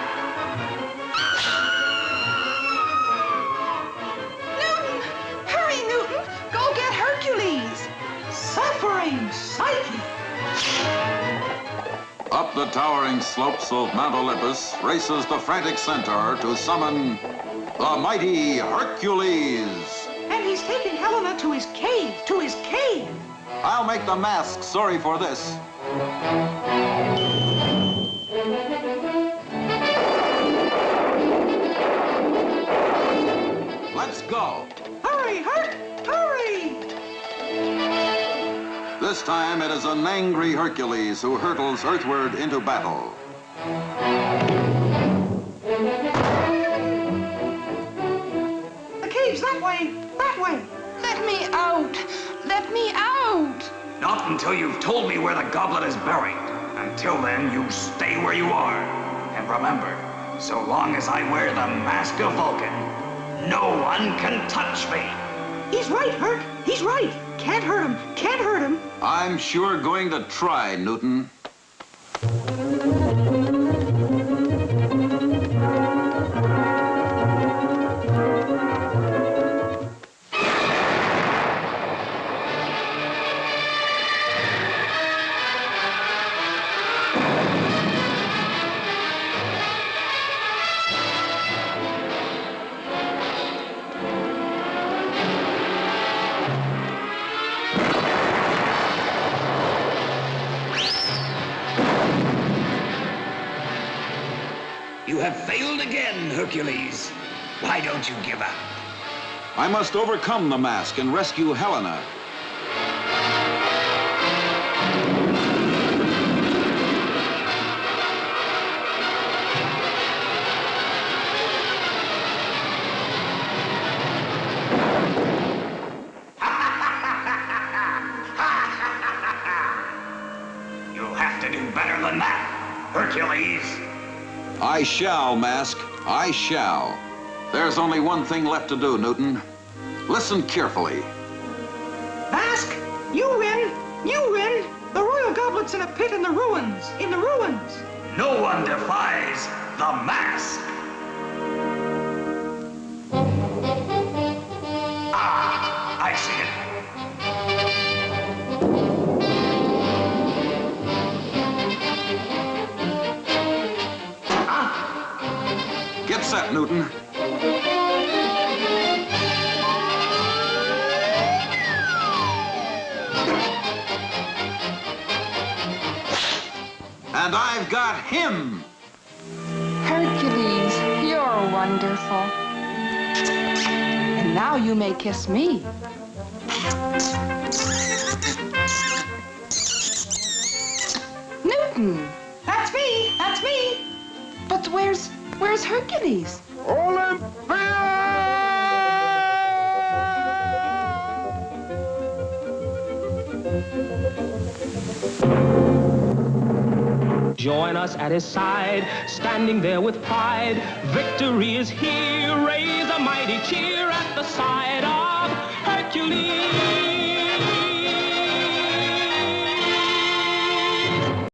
Newton! Hurry, Newton! Go get Hercules! Suffering Psyche! Up the towering slopes of Mount Olympus races the frantic centaur to summon the mighty Hercules. And he's taking Helena to his cave, I'll make the mask sorry for this. Let's go. Hurry, Herc! Hurry! This time it is an angry Hercules who hurtles earthward into battle. The cave's that way! That way! Let me out! Let me out! Not until you've told me where the goblet is buried. Until then, you stay where you are. And remember, so long as I wear the mask of Vulcan, no one can touch me. He's right, Herc! He's right! Can't hurt him! Can't hurt him! I'm sure going to try, Newton. You have failed again, Hercules. Why don't you give up? I must overcome the mask and rescue Helena. You'll have to do better than that, Hercules. I shall, Mask. I shall. There's only one thing left to do, Newton. Listen carefully. Mask! You win! You win! The royal goblet's in a pit in the ruins! In the ruins! No one defies the mask! Ah, I see it. Get set, Newton. And I've got him! Hercules, you're wonderful. And now you may kiss me. Newton! That's me! That's me! But where's Hercules? Join us at his side, standing there with pride. Victory is here, raise a mighty cheer at the side of Hercules.